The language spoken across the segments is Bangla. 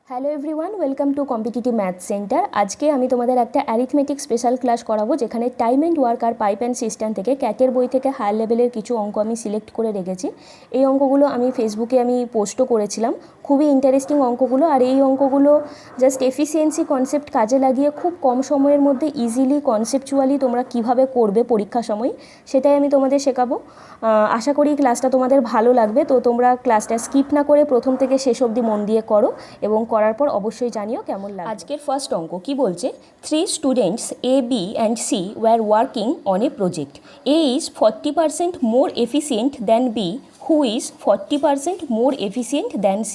Hello everyone, welcome to competitive math centre. আজকে আমি তোমাদের একটা অ্যারিথমেটিক স্পেশাল ক্লাস করাবো, যেখানে টাইম অ্যান্ড ওয়ার্ক আর পাইপ অ্যান্ড সিস্টেম থেকে ক্যাটের বই থেকে হায়ার লেভেলের কিছু অঙ্ক আমি সিলেক্ট করে রেখেছি। এই অঙ্কগুলো আমি ফেসবুকে পোস্টও করেছিলাম। খুবই ইন্টারেস্টিং অঙ্কগুলো, আর এই অঙ্কগুলো জাস্ট এফিসিয়েন্সি কনসেপ্ট কাজে লাগিয়ে খুব কম সময়ের মধ্যে ইজিলি কনসেপচুয়ালি তোমরা কিভাবে করবে পরীক্ষার সময়, সেটাই আমি তোমাদের শেখাবো। আশা করি ক্লাসটা তোমাদের ভালো লাগবে। তো তোমরা ক্লাসটা স্কিপ না করে প্রথম থেকে শেষ অবধি মন দিয়ে করো, এবং করার পর অবশ্যই জানিও কেমন লাগে। আজকের ফার্স্ট অঙ্ক কি বলছে, 3 students A B and C were working on a project. A is 40% more efficient than B, who is 40% more efficient than C.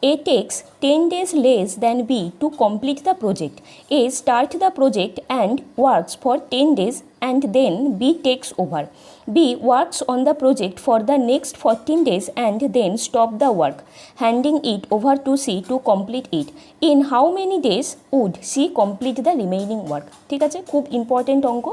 A takes 10 days less than B to complete the project. A starts the project and works for 10 days and then B takes over. B works on the project for the next 14 days and then stop the work, handing it over to C to complete it. In how many days would C complete the remaining work? ঠিক আছে, খুব ইম্পর্টেন্ট অঙ্ক।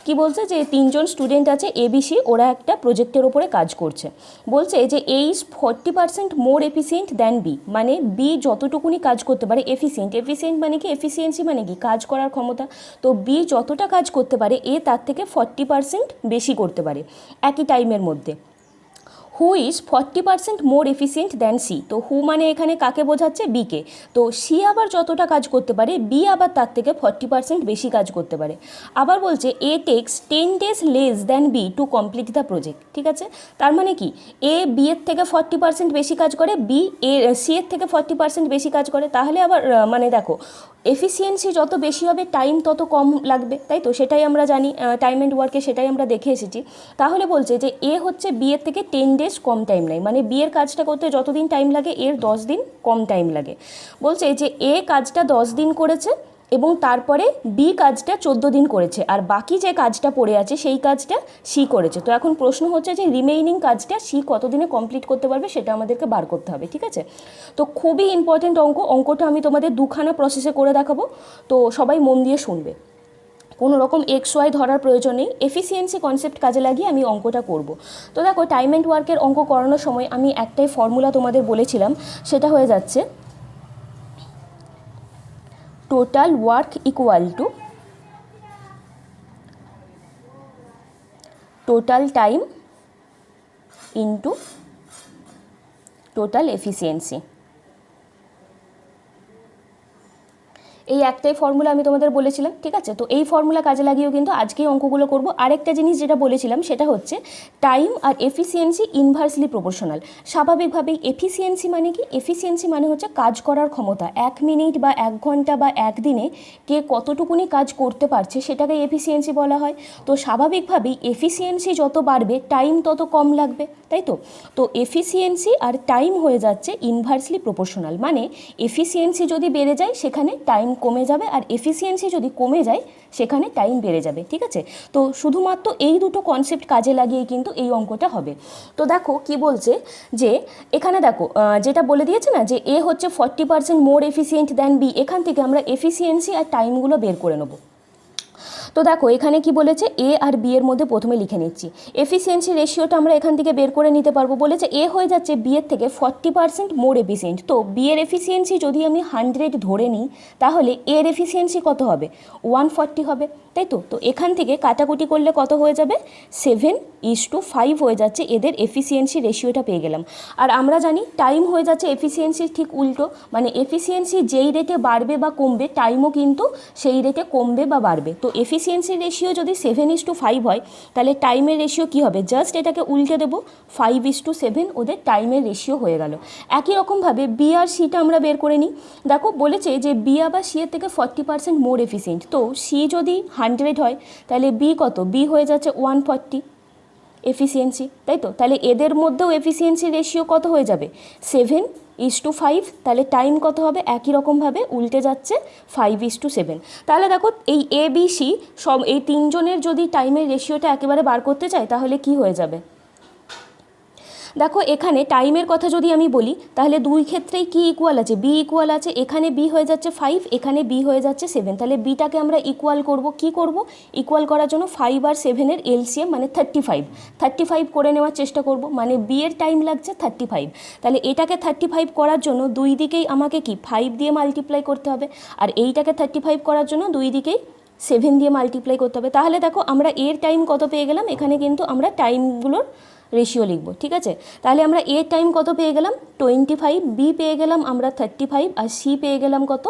কি বলছে যে তিনজন স্টুডেন্ট আছে এবিসি, ওরা একটা প্রজেক্টের ওপরে কাজ করছে। বলছে যে A is 40% more efficient than B, মানে বি যতটুকুনি কাজ করতে পারে, এফিসিয়েন্ট মানে কি, এফিসিয়েন্সি মানে কি, কাজ করার ক্ষমতা। তো বি যতটা কাজ করতে পারে এ তার থেকে 40% বেশি করতে পারে একই টাইমের মধ্যে। Who is 40% more efficient than C, তো হু মানে এখানে কাকে বোঝাচ্ছে, বিকে। তো সি আবার যতটা কাজ করতে পারে বি আবার তার থেকে 40% বেশি কাজ করতে পারে। আবার বলছে A takes 10 days less than B to complete the project. ঠিক আছে, তার মানে কি, এ বি এর থেকে 40% বেশি কাজ করে, বি এ সি এর থেকে 40% বেশি কাজ করে। তাহলে আবার মানে দেখো, এফিসিয়েন্সি যত বেশি হবে টাইম তত কম লাগবে, তাই তো? সেটাই আমরা জানি, টাইম অ্যান্ড ওয়ার্কে সেটাই আমরা দেখে এসেছি। তাহলে বলছে যে এ হচ্ছে বি এর থেকে 10 days কম টাইম নেয়, মানে বি এর কাজটা করতে যতদিন টাইম লাগে এর 10 দিন কম টাইম লাগে। বলছে যে এ কাজটা 10 দিন করেছে এবং তারপরে বি কাজটা 14 দিন করেছে, আর বাকি যে কাজটা পড়ে আছে সেই কাজটা সি করেছে। তো এখন প্রশ্ন হচ্ছে যে রিমেইনিং কাজটা সি কতদিনে কমপ্লিট করতে পারবে, সেটা আমাদেরকে বার করতে হবে। ঠিক আছে, তো খুবই ইম্পর্টেন্ট অঙ্কটা আমি তোমাদের দুখানা প্রসেসে করে দেখাবো, তো সবাই মন দিয়ে শুনবে। কোনো রকম এক্স ওয়াই ধরার প্রয়োজন নেই, এফিসিয়েন্সি কনসেপ্ট কাজে লাগিয়ে আমি অঙ্কটা করব। তো দেখো, টাইম অ্যান্ড ওয়ার্কের অঙ্ক করানোর সময় আমি একটাই ফর্মুলা তোমাদের বলেছিলাম, সেটা হয়ে যাচ্ছে total work equal to total time into total efficiency. এই একটাই ফর্মুলা আমি তোমাদের বলেছিলাম। ঠিক আছে, তো এই ফর্মুলা কাজে লাগিয়েও কিন্তু আজকেই অঙ্কগুলো করব। আরেকটা জিনিস যেটা বলেছিলাম সেটা হচ্ছে টাইম আর এফিসিয়েন্সি ইনভার্সলি প্রপোর্শনাল। স্বাভাবিকভাবেই এফিসিয়েন্সি মানে কি, এফিসিয়েন্সি মানে হচ্ছে কাজ করার ক্ষমতা, 1 মিনিট বা 1 ঘন্টা বা একদিনে কে কতটুকুনি কাজ করতে পারছে সেটাকে এফিসিয়েন্সি বলা হয়। তো স্বাভাবিকভাবেই এফিসিয়েন্সি যত বাড়বে টাইম তত কম লাগবে, তাই তো? তো এফিসিয়েন্সি আর টাইম হয়ে যাচ্ছে ইনভার্সলি প্রপোর্শনাল, মানে এফিসিয়েন্সি যদি বেড়ে যায় সেখানে টাইম কমে যাবে, আর এফিসিয়েন্সি যদি কমে যায় সেখানে টাইম বেড়ে যাবে। ঠিক আছে, তো শুধুমাত্র এই দুটো কনসেপ্ট কাজে লাগিয়েই কিন্তু এই অঙ্কটা হবে। তো দেখো কি বলছে, যে এখানে দেখো যেটা বলে দিয়েছে না, যে এ হচ্ছে 40% মোর এফিসিয়েন্ট দ্যান বি, এখান থেকে আমরা এফিসিয়েন্সি আর টাইমগুলো বের করে নেব। তো দেখো এখানে কি বলেছে, এ আর বি এর মধ্যে প্রথমে লিখে নিচ্ছি। এফিসিয়েন্সি রেশিওটা আমরা এখান থেকে বের করে নিতে পারবো। বলেছে এ হয়ে যাচ্ছে বি এর থেকে 40% মোর এফিসিয়েন্ট। তো বি এর এফিসিয়েন্সি যদি আমি 100 ধরে নিই, তাহলে এর এফিসিয়েন্সি কত হবে, 140 হবে, তাই তো? তো এখান থেকে কাটাকুটি করলে কত হয়ে যাবে, 7:5 হয়ে যাচ্ছে এদের এফিসিয়েন্সি রেশিওটা পেয়ে গেলাম। আর আমরা জানি টাইম হয়ে যাচ্ছে এফিসিয়েন্সির ঠিক উল্টো, মানে এফিসিয়েন্সি যেই রেটে বাড়বে বা কমবে টাইমও কিন্তু সেই রেটে কমবে বা বাড়বে। তো এফিসিয়েন্সির রেশিও যদি 7:5 হয়, তাহলে টাইমের রেশিও কী হবে, জাস্ট এটাকে উল্টে দেবো, 5:7 ওদের টাইমের রেশিও হয়ে গেল। একই রকমভাবে বি আর সিটা আমরা বের করে নিই। দেখো বলেছে যে বি আবার সি এর থেকে 40% মোর এফিসিয়েন্ট। তো সি যদি 100 হয়, তাহলে বি কত, বি হয়ে যাচ্ছে 140 এফিসিয়েন্সি, তাই তো? তাহলে এদের মধ্যেও এফিসিয়েন্সি রেশিও কত হয়ে যাবে, 7:5। তাহলে টাইম কত হবে, একই রকমভাবে উল্টে যাচ্ছে, 5:7। তাহলে দেখো এই এ বি সি সব এই তিনজনের যদি টাইমের রেশিওটা একেবারে বার করতে চাই, তাহলে কি হয়ে যাবে, দেখো এখানে টাইমের কথা যদি আমি বলি তাহলে দুই ক্ষেত্রেই কি ইকুয়াল আছে, বি ইকুয়াল আছে। এখানে বি হয়ে যাচ্ছে 5, এখানে বি হয়ে যাচ্ছে 7। তাহলে বিটাকে আমরা ইকুয়াল করব, কি করব, ইকুয়াল করার জন্য 5 আর 7-এর এলসিএম মানে 35 করে নেওয়ার চেষ্টা করব। মানে বি এর টাইম লাগছে 35, তাহলে এটাকে 35 করার জন্য দুই দিকেই আমাকে কি 5 দিয়ে মাল্টিপ্লাই করতে হবে, আর এইটাকে 35 করার জন্য দুই দিকেই 7 দিয়ে মাল্টিপ্লাই করতে হবে। তাহলে দেখো আমরা এর টাইম কত পেয়ে গেলাম, এখানে কিন্তু আমরা টাইমগুলোর রেশিও লিখব, ঠিক আছে। তাহলে আমরা এর টাইম কত পেয়ে গেলাম 25, বি পেয়ে গেলাম আমরা 35, আর সি পেয়ে গেলাম কত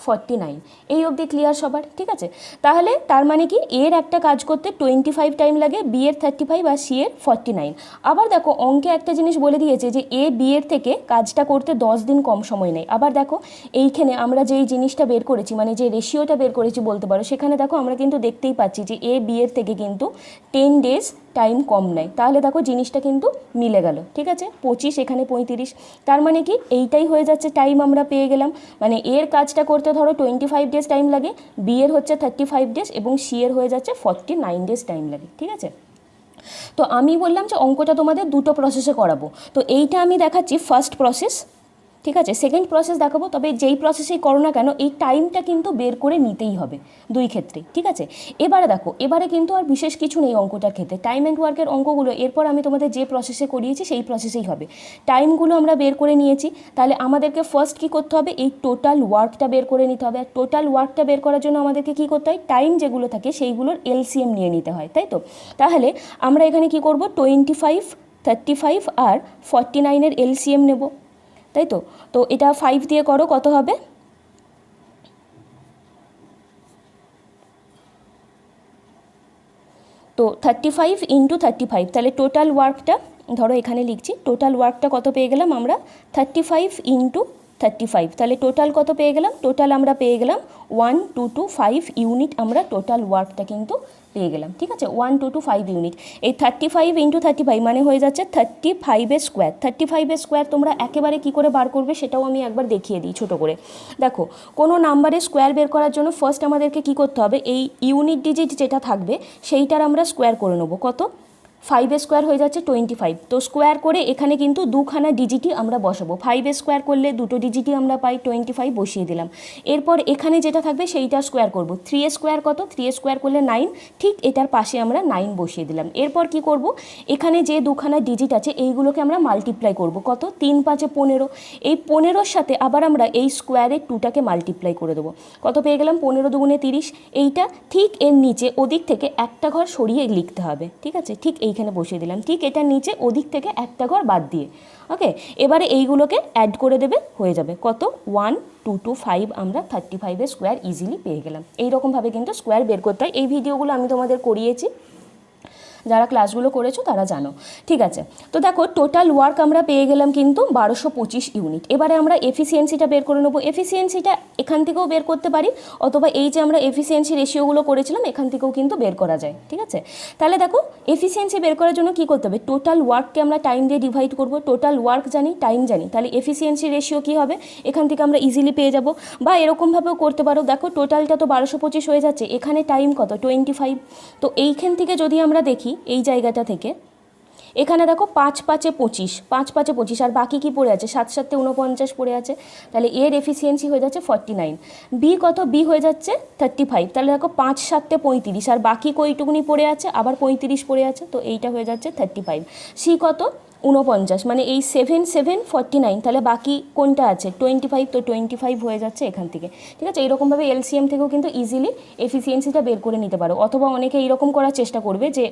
49। এই অবধি ক্লিয়ার সবার, ঠিক আছে। তাহলে তার মানে কি এর একটা কাজ করতে 25 টাইম লাগে, বি এর 35 আর সি এর 49। আবার দেখো অঙ্কে একটা জিনিস বলে দিয়েছে যে এ বি এর থেকে কাজটা করতে 10 দিন কম সময় নেয়। আবার দেখো এইখানে আমরা যেই জিনিসটা বের করেছি মানে যে রেশিওটা বের করেছি বলতে পারো, সেখানে দেখো আমরা কিন্তু দেখতেই পাচ্ছি যে এ বি এর থেকে কিন্তু 10 ডেজ টাইম কম নেয়। তাহলে দেখো জিনিসটা কিন্তু মিলে গেল, ঠিক আছে। 25 এখানে 35, তার মানে কি এইটাই হয়ে যাচ্ছে টাইম আমরা পেয়ে গেলাম। মানে এর কাজটা করতে ধরো 25 ডেজ টাইম লাগে, বি এর হচ্ছে 35 ডেজ এবং সি এর হয়ে যাচ্ছে 49 ডেজ টাইম লাগে, ঠিক আছে। তো আমি বললাম যে অঙ্কটা তোমাদের দুটো প্রসেসে করাবো, তো এইটা আমি দেখাচ্ছি ফার্স্ট প্রসেস, ঠিক আছে। সেকেন্ড প্রসেস দেখাবো, তবে যেই প্রসেসেই করো না কেন এই টাইমটা কিন্তু বের করে নিতেই হবে দুই ক্ষেত্রে, ঠিক আছে। এবারে দেখো এবারে কিন্তু আর বিশেষ কিছু নেই অঙ্কটার ক্ষেত্রে, টাইম অ্যান্ড ওয়ার্কের অঙ্কগুলো এরপর আমি তোমাদের যে প্রসেসে করিয়েছি সেই প্রসেসেই হবে। টাইমগুলো আমরা বের করে নিয়েছি, তাহলে আমাদেরকে ফার্স্ট কী করতে হবে, এই টোটাল ওয়ার্কটা বের করে নিতে হবে। আর টোটাল ওয়ার্কটা বের করার জন্য আমাদেরকে কী করতে হয়, টাইম যেগুলো থাকে সেইগুলোর এলসিএম নিয়ে নিতে হয়, তাই তো। তাহলে আমরা এখানে কি করব, 25, 35 আর 49-এর এলসিএম নেব, তাই তো। তো এটা 5 দিয়ে করো, কত হবে, তো 35 ইন্টু 35, তাহলে টোটাল ওয়ার্কটা ধরো এখানে লিখছি, টোটাল ওয়ার্কটা কত পেয়ে গেলাম আমরা 35 ইন্টু 35, তাহলে টোটাল কত পেয়ে গেলাম, টোটাল আমরা পেয়ে গেলাম 1225 ইউনিট, আমরা টোটাল ওয়ার্কটা কিন্তু পেয়ে গেলাম, ঠিক আছে। 1225 ইউনিট। এই 35 ইন্টু 35 মানে হয়ে যাচ্ছে 35-এর স্কোয়ার। 35-এর স্কোয়ার তোমরা একেবারে কি করে বার করবে সেটাও আমি একবার দেখিয়ে দিই ছোটো করে। দেখো কোনো নাম্বারের স্কোয়ার বের করার জন্য ফার্স্ট আমাদেরকে কি করতে হবে, এই ইউনিট ডিজিট যেটা থাকবে সেইটার আমরা স্কোয়ার করে নেবো। কত, 5-এর স্কোয়ার হয়ে যাচ্ছে 25, তো স্কোয়ার করে এখানে কিন্তু দুখানা ডিজিটই আমরা বসাবো। 5-এর স্কোয়ার করলে দুটো ডিজিটই আমরা পাই, 25 বসিয়ে দিলাম। এরপর এখানে যেটা থাকবে সেইটা স্কোয়ার করব। 3-এর স্কোয়ার কত, 3-এর স্কোয়ার করলে 9, ঠিক এটার পাশে আমরা 9 বসিয়ে দিলাম। এরপর কি করব, এখানে যে দুখানা ডিজিট আছে এইগুলোকে আমরা মাল্টিপ্লাই করব। কত, 3-5-এ 15, এই 15-র সাথে আবার আমরা এই স্কোয়ারের 2টাকে মাল্টিপ্লাই করে দেবো। কত পেয়ে গেলাম, 15×2 = 30। এইটা ঠিক এর নিচে ওদিক থেকে একটা ঘর সরিয়ে লিখতে হবে, ঠিক আছে। ঠিক এইখানে বসিয়ে দিলাম, ঠিক এটার নিচে ওদিক থেকে একটা ঘর বাদ দিয়ে, ওকে। এবারে এইগুলোকে অ্যাড করে দেবে, হয়ে যাবে কত, 1225, আমরা 35-এর স্কোয়ার ইজিলি পেয়ে গেলাম। এইরকমভাবে কিন্তু স্কোয়ার বের করতে হয়। এই ভিডিওগুলো আমি তোমাদের করিয়েছি, যারা ক্লাসগুলো করেছো তারা জানো, ঠিক আছে। তো দেখো টোটাল ওয়ার্ক আমরা পেয়ে গেলাম কিন্তু 1225 ইউনিট। এবারে আমরা এফিসিয়েন্সিটা বের করে নেবো। এফিসিয়েন্সিটা এখান থেকেও বের করতে পারি, অথবা এই যে আমরা এফিসিয়েন্সি রেশিওগুলো করেছিলাম এখান থেকেও কিন্তু বের করা যায়, ঠিক আছে। তাহলে দেখো এফিসিয়েন্সি বের করার জন্য কী করতে হবে, টোটাল ওয়ার্ককে আমরা টাইম দিয়ে ডিভাইড করব। টোটাল ওয়ার্ক জানি, টাইম জানি, তাহলে এফিসিয়েন্সি রেশিও কী হবে, এখান থেকে আমরা ইজিলি পেয়ে যাব। বা এরকমভাবেও করতে পারো, দেখো টোটালটা তো 1225 হয়ে যাচ্ছে, এখানে টাইম কত, 25, তো এইখান থেকে যদি আমরা দেখি এই জায়গাটা থেকে, এখানে দেখো 5-5-এ 25, 5-5-এ 25, আর বাকি কি পড়ে আছে, 7-7-এ 49 পড়ে আছে, তাহলে এর এফিসিয়েন্সি হয়ে যাচ্ছে 49। বি কত, বি হয়ে যাচ্ছে 35, তাহলে দেখো 5-7-এ 35, আর বাকি কইটুকুনি পড়ে আছে, আবার 35 পড়ে আছে, তো এইটা হয়ে যাচ্ছে 35। সি কত, 49, মানে এই 7-7-49, তাহলে বাকি কোনটা আছে 25, তো 25 হয়ে যাচ্ছে এখান থেকে, ঠিক আছে। এইরকমভাবে এলসিএম থেকেও কিন্তু ইজিলি এফিসিয়েন্সিটা বের করে নিতে পারো। অথবা অনেকে এইরকম করার চেষ্টা করবে যে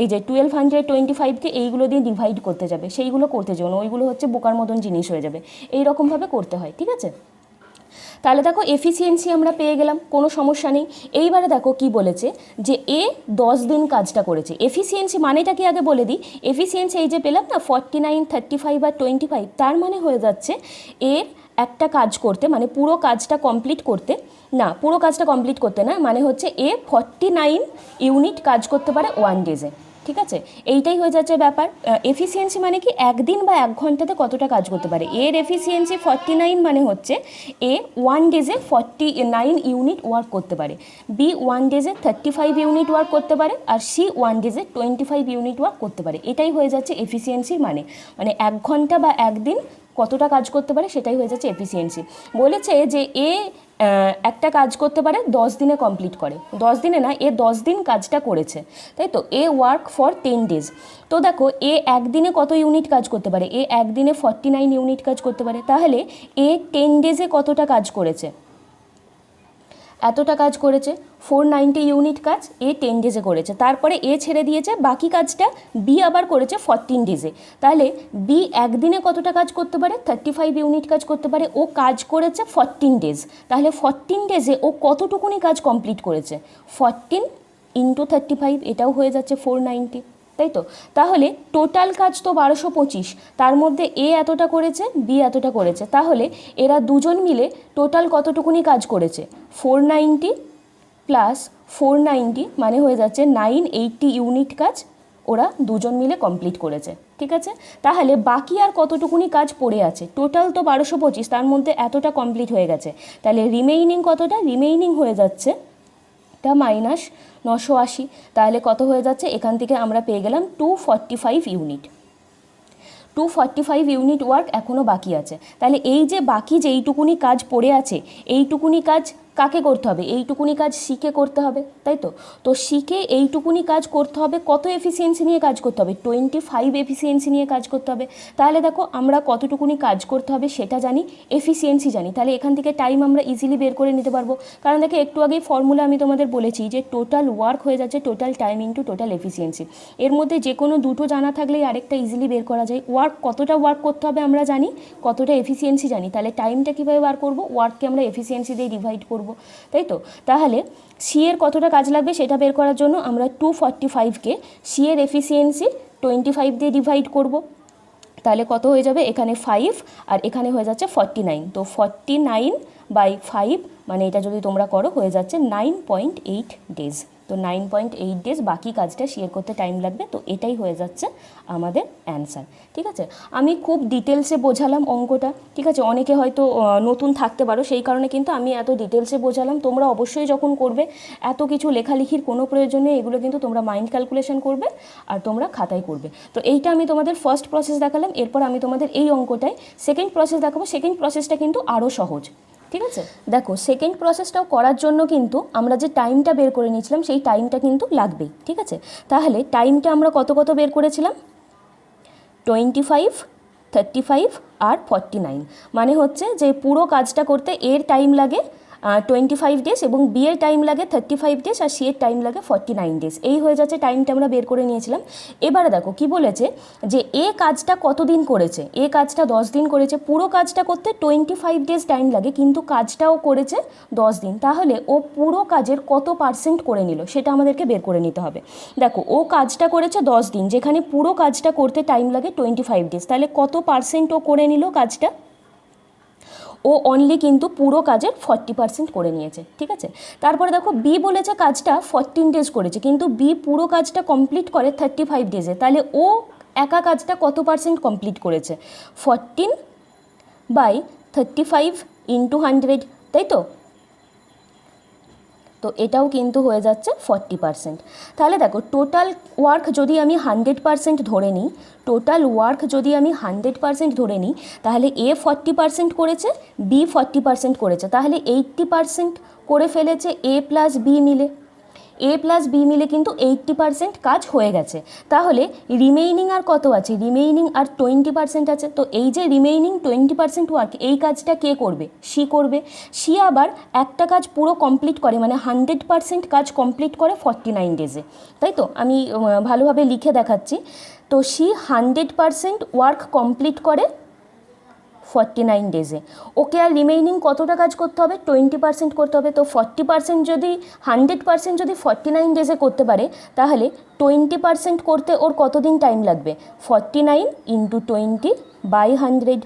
এই যে 1225-কে এইগুলো দিয়ে ডিভাইড করতে যাবে, সেইগুলো করতে যাও না, ওইগুলো হচ্ছে বোকার মতন জিনিস হয়ে যাবে। এইরকমভাবে করতে হয়, ঠিক আছে। তাহলে দেখো এফিসিয়েন্সি আমরা পেয়ে গেলাম, কোনো সমস্যা নেই। এইবারে দেখো কি বলেছে যে এ 10 দিন কাজটা করেছে। এফিসিয়েন্সি মানেটা কি আগে বলে দিই, এফিসিয়েন্সি এই যে পেলাম না 49, 35 আর 25, তার মানে হয়ে যাচ্ছে এর একটা কাজ করতে, মানে পুরো কাজটা কমপ্লিট করতে না, পুরো কাজটা কমপ্লিট করতে না, মানে হচ্ছে এ 49 ইউনিট কাজ করতে পারে 1 ডেজে, ঠিক আছে, এইটাই হয়ে যাচ্ছে ব্যাপার। এফিসিয়েন্সি মানে কি, একদিন বা 1 ঘন্টাতে কতটা কাজ করতে পারে। এর এফিসিয়েন্সি 49 মানে হচ্ছে এ 1 ডেজে 49 ইউনিট ওয়ার্ক করতে পারে, বি 1 ডেজে 35 ইউনিট ওয়ার্ক করতে পারে, আর সি 1 ডেজে 25 ইউনিট ওয়ার্ক করতে পারে। এটাই হয়ে যাচ্ছে এফিসিয়েন্সির মানে 1 ঘন্টা বা একদিন কতটা কাজ করতে পারে সেটাই হয়ে যাচ্ছে এফিসিয়েন্সি। বলেছে যে এ একটা কাজ করতে পারে 10 দিনে কমপ্লিট করে, 10 দিনে না, এ 10 দিন কাজটা করেছে, তাই তো। এ ওয়ার্ক ফর 10 ডেজ। তো দেখো এ একদিনে কত ইউনিট কাজ করতে পারে, এ একদিনে 49 ইউনিট কাজ করতে পারে, তাহলে এ 10 ডেজে কতটা কাজ করেছে, এতটা কাজ করেছে, 490 ইউনিট কাজ এ 10 ডেজে করেছে। তারপরে এ ছেড়ে দিয়েছে, বাকি কাজটা বি আবার করেছে 14 ডেজে। তাহলে বি একদিনে কতটা কাজ করতে পারে, 35 ইউনিট কাজ করতে পারে, ও কাজ করেছে 14 ডেজ। তাহলে 14 ডেজে ও কতটুকুনি কাজ কমপ্লিট করেছে, 14 ইন্টু 35, এটাও হয়ে যাচ্ছে 490, তাই তো। তাহলে টোটাল কাজ তো 1225, তার মধ্যে এ এতটা করেছে, বি এতটা করেছে, তাহলে এরা দুজন মিলে টোটাল কতটুকুনি কাজ করেছে, 490 প্লাস 490 মানে হয়ে যাচ্ছে 980 ইউনিট কাজ ওরা দুজন মিলে কমপ্লিট করেছে, ঠিক আছে। তাহলে বাকি আর কতটুকুনি কাজ পড়ে আছে, টোটাল তো 1225, তার মধ্যে এতটা কমপ্লিট হয়ে গেছে, তাহলে রিমেইনিং কতটা, রিমেইনিং হয়ে যাচ্ছে টা মাইনাস 980, তাহলে কত হয়ে যাচ্ছে, এখান থেকে আমরা পেয়ে গেলাম 245 ইউনিট। 245 ইউনিট ওয়ার্ক এখনও বাকি আছে। তাহলে এই যে বাকি যেইটুকুনি কাজ পড়ে আছে, এইটুকুনি কাজ কাকে করতে হবে, এইটুকুনি কাজ সিকে করতে হবে, তাই তো। তো সিকে এইটুকুনি কাজ করতে হবে, কত এফিসিয়েন্সি নিয়ে কাজ করতে হবে, 25 এফিসিয়েন্সি নিয়ে কাজ করতে হবে। তাহলে দেখো আমরা কতটুকুনি কাজ করতে হবে সেটা জানি, এফিসিয়েন্সি জানি, তাহলে এখান থেকে টাইম আমরা ইজিলি বের করে নিতে পারবো। কারণ দেখো একটু আগেই ফর্মুলা আমি তোমাদের বলেছি যে টোটাল ওয়ার্ক হয়ে যাচ্ছে total time into total efficiency. এর মধ্যে যে কোনো দুটো জানা থাকলেই আরেকটা ইজিলি বের করা যায়। ওয়ার্ক কতটা ওয়ার্ক করতে হবে আমরা জানি, কতটা এফিসিয়েন্সি জানি, তাহলে টাইমটা কীভাবে বার করবো, ওয়ার্ককে আমরা এফিসিয়েন্সি দিয়ে ডিভাইড করব, তাই তো। তাহলে সি এর কতটা কাজ লাগবে সেটা বের করার জন্য আমরা 245কে সি এর এফিসিয়েন্সি 25 দিয়ে ডিভাইড করব, তাহলে কত হয়ে যাবে, এখানে 5 আর এখানে হয়ে যাচ্ছে 49, তো 49/5 মানে এটা যদি তোমরা করো হয়ে যাচ্ছে 9.8 ডেজ। তো 9.8 ডেজ বাকি কাজটা শেয়ার করতে টাইম লাগবে, তো এটাই হয়ে যাচ্ছে আমাদের অ্যান্সার, ঠিক আছে। আমি খুব ডিটেলসে বোঝালাম অঙ্কটা, ঠিক আছে। অনেকে হয়তো নতুন থাকতে পারো, সেই কারণে কিন্তু আমি এত ডিটেলসে বোঝালাম। তোমরা অবশ্যই যখন করবে এত কিছু লেখালেখির কোনো প্রয়োজন নেই, এগুলো কিন্তু তোমরা মাইন্ড ক্যালকুলেশন করবে আর তোমরা খাতায় করবে। তো এইটা আমি তোমাদের ফার্স্ট প্রসেস দেখালাম, এরপর আমি তোমাদের এই অঙ্কটায় সেকেন্ড প্রসেস দেখাবো। সেকেন্ড প্রসেসটা কিন্তু আরও সহজ, ঠিক আছে। দেখো সেকেন্ড প্রসেসটাও করার জন্য কিন্তু আমরা যে টাইমটা বের করে নিয়েছিলাম সেই টাইমটা কিন্তু লাগবেই, ঠিক আছে। তাহলে টাইমটা আমরা কত কত বের করেছিলাম, 25, 35 আর 49, মানে হচ্ছে যে পুরো কাজটা করতে এর টাইম লাগে 25 ডেজ এবং বি এর টাইম লাগে 35 ডেজ আর সি এর টাইম লাগে 49 ডেজ। এই হয়ে যাচ্ছে টাইমটা আমরা বের করে নিয়েছিলাম। এবারে দেখো কি বলেছে যে এ কাজটা কতদিন করেছে, এ কাজটা 10 দিন করেছে, পুরো কাজটা করতে 25 ডেজ টাইম লাগে, কিন্তু কাজটাও করেছে 10 দিন, তাহলে ও পুরো কাজের কত পার্সেন্ট করে নিল সেটা আমাদেরকে বের করে নিতে হবে। দেখো ও কাজটা করেছে 10 দিন, যেখানে পুরো কাজটা করতে টাইম লাগে 25 ডেজ, তাহলে কত পার্সেন্ট ও করে নিল কাজটা, ও অনলি কিন্তু পুরো কাজের 40% করে নিয়েছে, ঠিক আছে। তারপরে দেখো বি বলেছে কাজটা 14 ডেজ করেছে, কিন্তু বি পুরো কাজটা কমপ্লিট করে 35 ডেজে, তাহলে ও একা কাজটা কত পার্সেন্ট কমপ্লিট করেছে, 14/35 ইন্টু 100, তাই তো। তো এটাও কিন্তু হয়ে যাচ্ছে 40%। তাহলে দেখো টোটাল ওয়ার্ক যদি আমি 100% ধরে নিই, টোটাল ওয়ার্ক যদি আমি 100% ধরে নিই, তাহলে এ 40% করেছে, বি 40% করেছে, তাহলে 80% করে ফেলেছে এ প্লাস বি মিলে। এ প্লাস বি মিলে কিন্তু 80% কাজ হয়ে গেছে। তাহলে রিমেইনিং আর কত আছে, রিমেইনিং আর 20% আছে। তো এই যে রিমেইনিং 20% ওয়ার্ক, এই কাজটা কে করবে, সি করবে। সি আবার একটা কাজ পুরো কমপ্লিট করে, মানে 100% কাজ কমপ্লিট করে 49 ডেজে, তাই তো। আমি ভালোভাবে লিখে দেখাচ্ছি। তো সি 100% ওয়ার্ক কমপ্লিট করে 49 ডেজে। ওকে আর রিমেইনিং কতটা কাজ করতে হবে, 20% করতে হবে। তো 40% যদি 100% যদি 49 ডেজে করতে পারে, তাহলে 20% করতে ওর কতদিন টাইম লাগবে, 49 ইন্টু 20/100,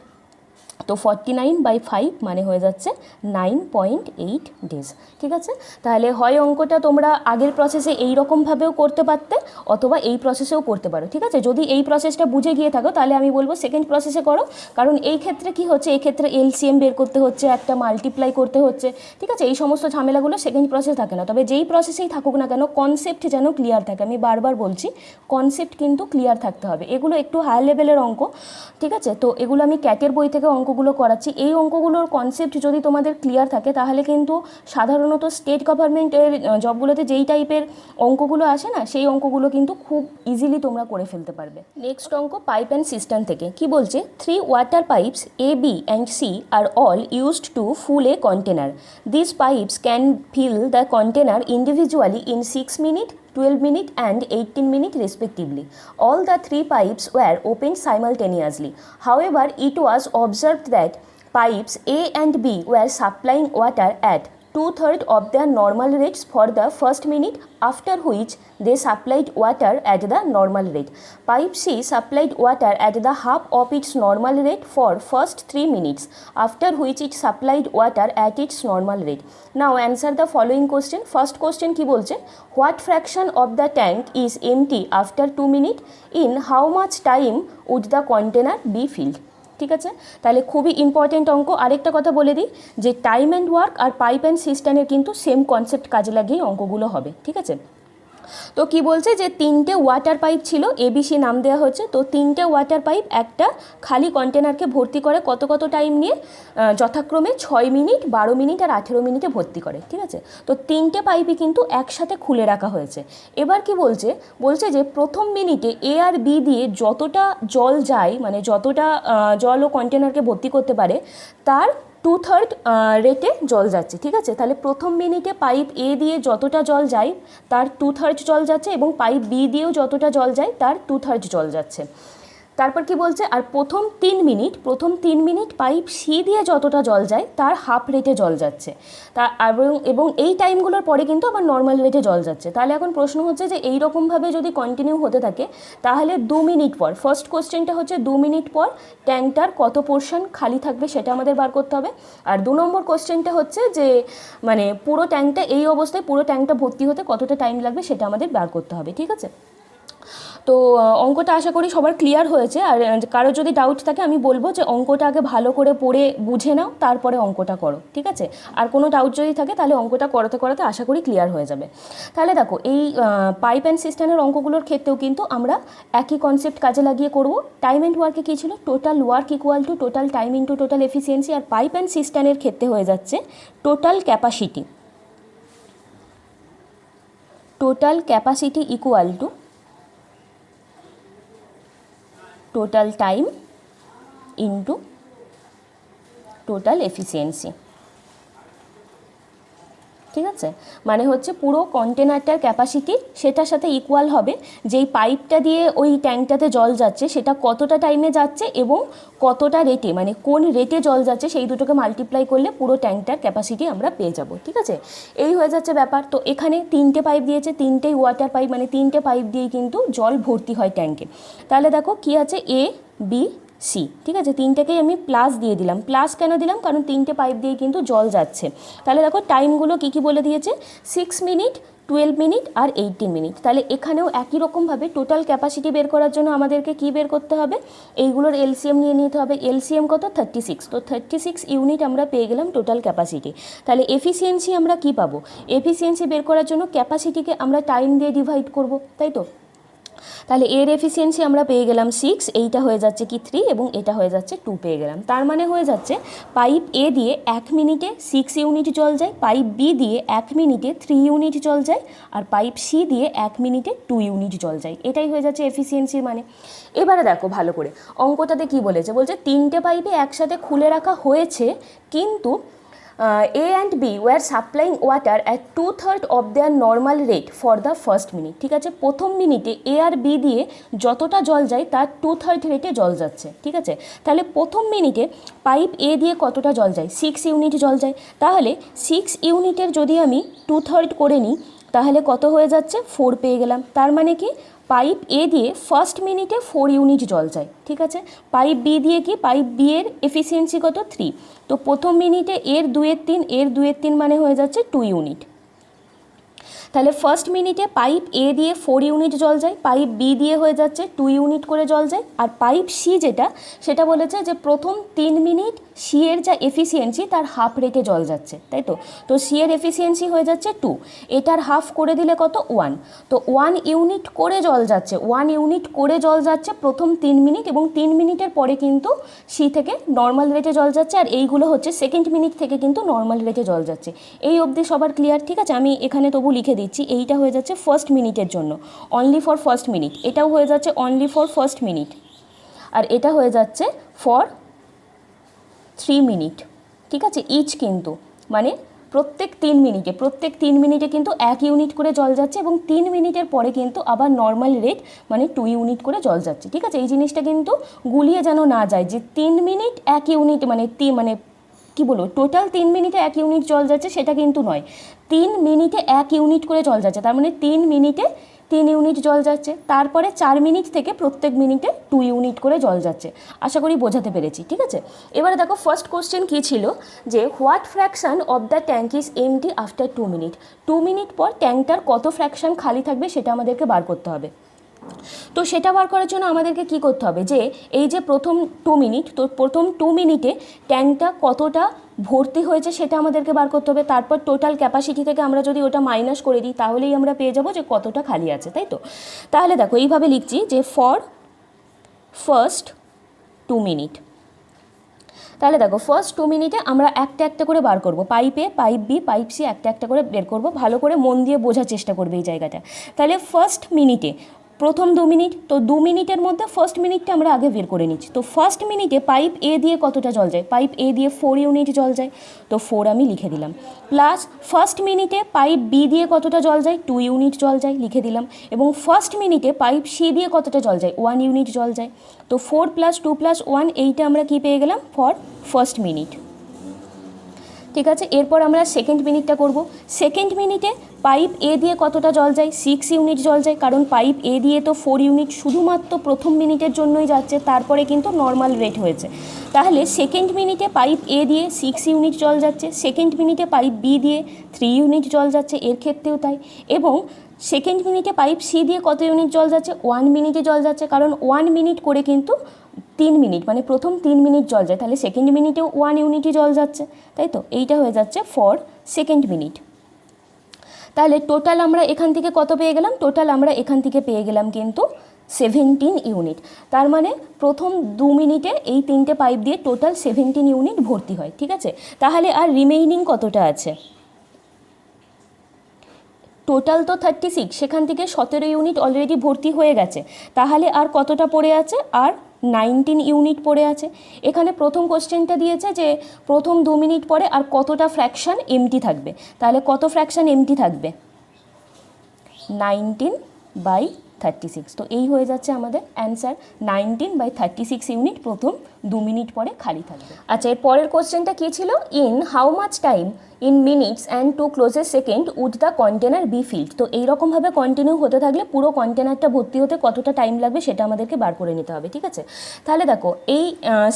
তো 49/5 মানে হয়ে যাচ্ছে 9.8 ডেজ। ঠিক আছে, তাহলে হয় অঙ্কটা তোমরা আগের প্রসেসে এই রকমভাবেও করতে পারতে অথবা এই প্রসেসেও করতে পারো। ঠিক আছে, যদি এই প্রসেসটা বুঝে গিয়ে থাকো তাহলে আমি বলবো সেকেন্ড প্রসেসে করো, কারণ এই ক্ষেত্রে কি হচ্ছে, এই ক্ষেত্রে এলসিএম বের করতে হচ্ছে, একটা মাল্টিপ্লাই করতে হচ্ছে। ঠিক আছে, এই সমস্ত ঝামেলাগুলো সেকেন্ড প্রসেস থাকে না। তবে যেই প্রসেসেই থাকুক না কেন কনসেপ্ট যেন ক্লিয়ার থাকে, আমি বারবার বলছি কনসেপ্ট কিন্তু ক্লিয়ার থাকতে হবে। এগুলো একটু হাই লেভেলের অঙ্ক। ঠিক আছে, তো এগুলো আমি ক্যাটের বই থেকে অঙ্কগুলো করাচ্ছি। এই অঙ্কগুলোর কনসেপ্ট যদি তোমাদের ক্লিয়ার থাকে তাহলে কিন্তু সাধারণত স্টেট গভর্নমেন্টের জবগুলোতে যেই টাইপের অঙ্কগুলো আসে না, সেই অঙ্কগুলো কিন্তু খুব ইজিলি তোমরা করে ফেলতে পারবে। নেক্সট অঙ্ক পাইপ অ্যান্ড সিস্টেম থেকে কি বলছে, 3 water pipes A, B and C are all used to full a container. These pipes can fill the container individually in 6 minutes, 12 minutes and 18 minutes respectively. All the 3 pipes were opened simultaneously. However, it was observed that pipes A and B were supplying water at 2/3 of their normal rates for the first minute, after which they supplied water at the normal rate. Pipe C supplied water at the half of its normal rate for first 3 minutes, after which it supplied water at its normal rate. Now answer the following question. First question কি বলছে, what fraction of the tank is empty after 2 minutes? In how much time would the container be filled? ঠিক আছে, তাহলে খুবই ইম্পর্টেন্ট অঙ্ক। আরেকটা কথা বলে দিই যে টাইম অ্যান্ড ওয়ার্ক আর পাইপ অ্যান্ড সিস্টেমের কিন্তু সেম কনসেপ্ট কাজে লাগিয়ে অঙ্কগুলো হবে। ঠিক আছে, তো কি বলছে যে 3টে ওয়াটার পাইপ ছিল, ABC নাম দেওয়া হচ্ছে। তো 3টে ওয়াটার পাইপ একটা খালি কন্টেনারকে ভর্তি করে কত কত টাইম নিয়ে, যথাক্রমে 6 মিনিট, 12 মিনিট আর 18 মিনিটে ভর্তি করে। ঠিক আছে, তো 3টে পাইপই কিন্তু একসাথে খুলে রাখা হয়েছে। এবার কি বলছে, বলছে যে প্রথম মিনিটে A আর B দিয়ে যতটা জল যায়, মানে যতটা জল ও কন্টেনারকে ভর্তি করতে পারে তার 2/3 রেটে জল যাচ্ছে। ঠিক আছে, তাহলে প্রথম মিনিটে পাইপ A দিয়ে যতটা জল যায় তার 2/3 জল যাচ্ছে এবং পাইপ B দিয়েও যতটা জল যায় তার 2/3 জল যাচ্ছে। তারপর কি বলছে, আর প্রথম 3 মিনিট পাইপ সি দিয়ে যতটা জল যায় তার হাফ রেটে জল যাচ্ছে। তা এবং এই টাইমগুলোর পরে কিন্তু আবার নর্মাল রেটে জল যাচ্ছে। তাহলে এখন প্রশ্ন হচ্ছে যে এই রকমভাবে যদি কন্টিনিউ হতে থাকে তাহলে 2 মিনিট পর, ফার্স্ট কোশ্চেনটা হচ্ছে 2 মিনিট পর ট্যাঙ্কটার কত পোর্শন খালি থাকবে সেটা আমাদের বার করতে হবে। আর 2 নম্বর কোশ্চেনটা হচ্ছে যে মানে পুরো ট্যাঙ্কটা এই অবস্থায় পুরো ট্যাঙ্কটা ভর্তি হতে কতটা টাইম লাগবে সেটা আমাদের বার করতে হবে। ঠিক আছে, তো অঙ্কটা আশা করি সবার ক্লিয়ার হয়েছে। আর কারো যদি ডাউট থাকে আমি বলবো যে অঙ্কটা আগে ভালো করে পড়ে বুঝে নাও, তারপরে অঙ্কটা করো। ঠিক আছে, আর কোনো ডাউট যদি থাকে তাহলে অঙ্কটা করাতে করাতে আশা করি ক্লিয়ার হয়ে যাবে। তাহলে দেখো এই পাইপ অ্যান্ড সিস্টেমের অঙ্কগুলোর ক্ষেত্রেও কিন্তু আমরা একই কনসেপ্ট কাজে লাগিয়ে করব। টাইম অ্যান্ড ওয়ার্কে কী ছিল, total work equal to total time into total efficiency. আর পাইপ অ্যান্ড সিস্টেমের ক্ষেত্রে হয়ে যাচ্ছে total capacity equal to total time into total efficiency. ঠিক আছে, মানে হচ্ছে পুরো কন্টেনারটার ক্যাপাসিটি সেটার সাথে ইকুয়াল হবে যেই পাইপটা দিয়ে ওই ট্যাঙ্কটাতে জল যাচ্ছে সেটা কতটা টাইমে যাচ্ছে এবং কতটা রেটে, মানে কোন রেটে জল যাচ্ছে সেই দুটোকে মাল্টিপ্লাই করলে পুরো ট্যাঙ্কটার ক্যাপাসিটি আমরা পেয়ে যাব। ঠিক আছে, এই হয়ে যাচ্ছে ব্যাপার। তো এখানে 3টে পাইপ দিয়েছে, 3টেই ওয়াটার পাইপ, মানে 3টে পাইপ দিয়েই কিন্তু জল ভর্তি হয় ট্যাঙ্কে। তাহলে দেখো কি আছে, A, B, C। ঠিক আছে, 3টেকেই আমি প্লাস দিয়ে দিলাম। প্লাস কেন দিলাম, কারণ 3টে পাইপ দিয়েই কিন্তু জল যাচ্ছে। তাহলে দেখো টাইমগুলো কী কী বলে দিয়েছে, 6 মিনিট, 12 মিনিট আর 18 মিনিট। তাহলে এখানেও একই রকমভাবে টোটাল ক্যাপাসিটি বের করার জন্য আমাদেরকে কি বের করতে হবে, এইগুলোর এলসিএম নিয়ে নিতে হবে। এলসিএম কত, 36। তো 36 ইউনিট আমরা পেয়ে গেলাম টোটাল ক্যাপাসিটি। তাহলে এফিসিয়েন্সি আমরা কি পাবো, এফিসিয়েন্সি বের করার জন্য ক্যাপাসিটিকে আমরা টাইম দিয়ে ডিভাইড করব, তাই তো। তাহলে এর এফিসিয়েন্সি আমরা পেয়ে গেলাম 6, এইটা হয়ে যাচ্ছে কি 3 এবং এটা হয়ে যাচ্ছে 2 পেয়ে গেলাম। তার মানে হয়ে যাচ্ছে পাইপ A দিয়ে 1 মিনিটে 6 ইউনিট জল যায়, পাইপ B দিয়ে 1 মিনিটে 3 ইউনিট জল যায়, আর পাইপ C দিয়ে 1 মিনিটে 2 ইউনিট জল যায়। এটাই হয়ে যাচ্ছে এফিসিয়েন্সির মানে। এবারে দেখো ভালো করে অঙ্কটাতে কি বলেছে, বলছে 3টে পাইপে একসাথে খুলে রাখা হয়েছে কিন্তু A and B were supplying water at 2/3 of their normal rate for the first minute। ঠিক আছে, প্রথম মিনিটে A আর B দিয়ে যতটা জল যায় তার 2/3 রেটে জল যাচ্ছে। ঠিক আছে, তাহলে প্রথম মিনিটে পাইপ A দিয়ে কতটা জল যায়, 6 ইউনিট জল যায়। তাহলে 6 ইউনিটের যদি আমি 2/3 করে নিই তাহলে কত হয়ে যাচ্ছে, 4 পেয়ে গেলাম। তার মানে কি পাইপ এ দিয়ে ফার্স্ট মিনিটে 4 ইউনিট জল যায়, ঠিক আছে। পাইপ বি দিয়ে কি, পাইপ বি এর এফিসিয়েন্সি কত 3, তো প্রথম মিনিটে এর 2/3, এর 2/3 মানে হয়ে যাচ্ছে 2 ইউনিট। তাহলে ফার্স্ট মিনিটে পাইপ এ দিয়ে 4 ইউনিট জল যায়, পাইপ বি দিয়ে হয়ে যাচ্ছে 2 ইউনিট করে জল যায়। আর পাইপ সি যেটা, সেটা বলেছে যে প্রথম 3 মিনিট সি এর যা এফিসিয়েন্সি তার হাফ রেটে জল যাচ্ছে, তাই তো। তো সি এর এফিসিয়েন্সি হয়ে যাচ্ছে 2, এটার হাফ করে দিলে কত 1, তো 1 ইউনিট করে জল যাচ্ছে, 1 ইউনিট করে জল যাচ্ছে প্রথম 3 মিনিট, এবং 3 মিনিটের পরে কিন্তু সি থেকে নর্মাল রেটে জল যাচ্ছে। আর এইগুলো হচ্ছে সেকেন্ড মিনিট থেকে কিন্তু নর্মাল রেটে জল যাচ্ছে। এই অবধি সবার ক্লিয়ার, ঠিক আছে। আমি এখানে তবু লিখে দিচ্ছি, এইটা হয়ে যাচ্ছে ফার্স্ট মিনিটের জন্য, অনলি ফর ফার্স্ট মিনিট, এটাও হয়ে যাচ্ছে অনলি ফর ফার্স্ট মিনিট, আর এটা হয়ে যাচ্ছে ফর 3 মিনিট, ঠিক আছে। ইচ কিন্তু মানে প্রত্যেক 3 মিনিটে কিন্তু 1 ইউনিট করে জল যাচ্ছে, এবং 3 মিনিটের পরে কিন্তু আবার নর্মাল রেট মানে 2 ইউনিট করে জল যাচ্ছে, ঠিক আছে। এই জিনিসটা কিন্তু গুলিয়ে যেন না যায় যে 3 মিনিট 1 ইউনিট মানে কি বলবো, টোটাল 3 মিনিটে 1 ইউনিট জল যাচ্ছে সেটা কিন্তু নয়, 3 মিনিটে 1 ইউনিট করে জল যাচ্ছে, তার মানে 3 মিনিটে 3 ইউনিট জল যাচ্ছে, তারপরে 4 মিনিট থেকে প্রত্যেক মিনিটে 2 ইউনিট করে জল যাচ্ছে। আশা করি বোঝাতে পেরেছি, ঠিক আছে। এবারে দেখো ফার্স্ট কোশ্চেন কী ছিল, যে what fraction of the tank is empty after 2 minute, 2 minute পর ট্যাঙ্কটার কত ফ্র্যাকশন খালি থাকবে সেটা আমাদেরকে বার করতে হবে। তো সেটা বার করার জন্য আমাদেরকে কি করতে হবে, যে এই যে প্রথম 2 মিনিট, তো প্রথম 2 মিনিটে ট্যাঙ্কটা কতটা ভর্তি হয়েছে সেটা আমাদেরকে বার করতে হবে। তারপর টোটাল ক্যাপাসিটি থেকে আমরা যদি ওটা মাইনাস করে দিই তাহলেই আমরা পেয়ে যাব যে কতটা খালি আছে, তাই তো। তাহলে দেখো এইভাবে লিখছি যে ফর ফার্স্ট 2 মিনিট, তাহলে দেখো ফার্স্ট 2 মিনিটে আমরা একটা একটা করে বার করব, পাইপ এ, পাইপ বি, পাইপ সি একটা একটা করে বের করব। ভালো করে মন দিয়ে বোঝার চেষ্টা করবে এই জায়গাটা। তাহলে ফার্স্ট মিনিটে প্রথম 2 মিনিট, তো 2 মিনিটের মধ্যে ফার্স্ট মিনিটটা আমরা আগে বের করে নিচ্ছি। তো ফার্স্ট মিনিটে পাইপ এ দিয়ে কতটা জল যায়, পাইপ এ দিয়ে 4 ইউনিট জল যায়, তো 4 আমি লিখে দিলাম। প্লাস ফার্স্ট মিনিটে পাইপ বি দিয়ে কতটা জল যায়, 2 ইউনিট জল যায়, লিখে দিলাম। এবং ফার্স্ট মিনিটে পাইপ সি দিয়ে কতটা জল যায়, 1 ইউনিট জল যায়। তো 4 + 2 + 1, এইটা আমরা কি পেয়ে গেলাম ফর ফার্স্ট মিনিট, ঠিক আছে। এরপর আমরা সেকেন্ড মিনিটটা করব। সেকেন্ড মিনিটে পাইপ এ দিয়ে কতটা জল যায়, 6 ইউনিট জল যায়, কারণ পাইপ এ দিয়ে তো 4 ইউনিট শুধুমাত্র প্রথম মিনিটের জন্যই যাচ্ছে, তারপরে কিন্তু নর্মাল রেট হয়েছে। তাহলে সেকেন্ড মিনিটে পাইপ এ দিয়ে 6 ইউনিট জল যাচ্ছে, সেকেন্ড মিনিটে পাইপ বি দিয়ে 3 ইউনিট জল যাচ্ছে, এর ক্ষেত্রেও তাই। এবং সেকেন্ড মিনিটে পাইপ সি দিয়ে কত ইউনিট জল যাচ্ছে, 1 মিনিটে জল যাচ্ছে, কারণ 1 মিনিট করে কিন্তু 3 মিনিট মানে প্রথম 3 মিনিট জল যায়, তাহলে সেকেন্ড মিনিটেও 1 ইউনিটই জল যাচ্ছে, তাই তো। এইটা হয়ে যাচ্ছে ফর সেকেন্ড মিনিট। তাহলে টোটাল আমরা এখান থেকে কত পেয়ে গেলাম, টোটাল আমরা এখান থেকে পেয়ে গেলাম কিন্তু 17 ইউনিট। তার মানে প্রথম 2 মিনিটে এই 3টে পাইপ দিয়ে টোটাল 17 ইউনিট ভর্তি হয়, ঠিক আছে। তাহলে আর রিমেইনিং কতটা আছে, টোটাল তো 36, সেখান থেকে 17 ইউনিট অলরেডি ভর্তি হয়ে গেছে, তাহলে আর কতটা পড়ে আছে, আর 19 ইউনিট পড়ে আছে। এখানে প্রথম কোশ্চেনটা দিয়েছে যে প্রথম 2 মিনিট পরে আর কতটা ফ্র্যাকশান এমটি থাকবে, তাহলে কত ফ্র্যাকশান এমটি থাকবে, 19/36। তো এই হয়ে যাচ্ছে আমাদের অ্যান্সার, 19/36 ইউনিট প্রথম 2 মিনিট পরে খালি থাকবে। আচ্ছা, এর পরের কোশ্চেনটা কী ছিল, in how much time in minutes and 2 closest second would the container be filled. তো এইরকমভাবে কন্টিনিউ হতে থাকলে পুরো কন্টেনারটা ভর্তি হতে কতটা টাইম লাগবে সেটা আমাদেরকে বার করে নিতে হবে, ঠিক আছে। তাহলে দেখো এই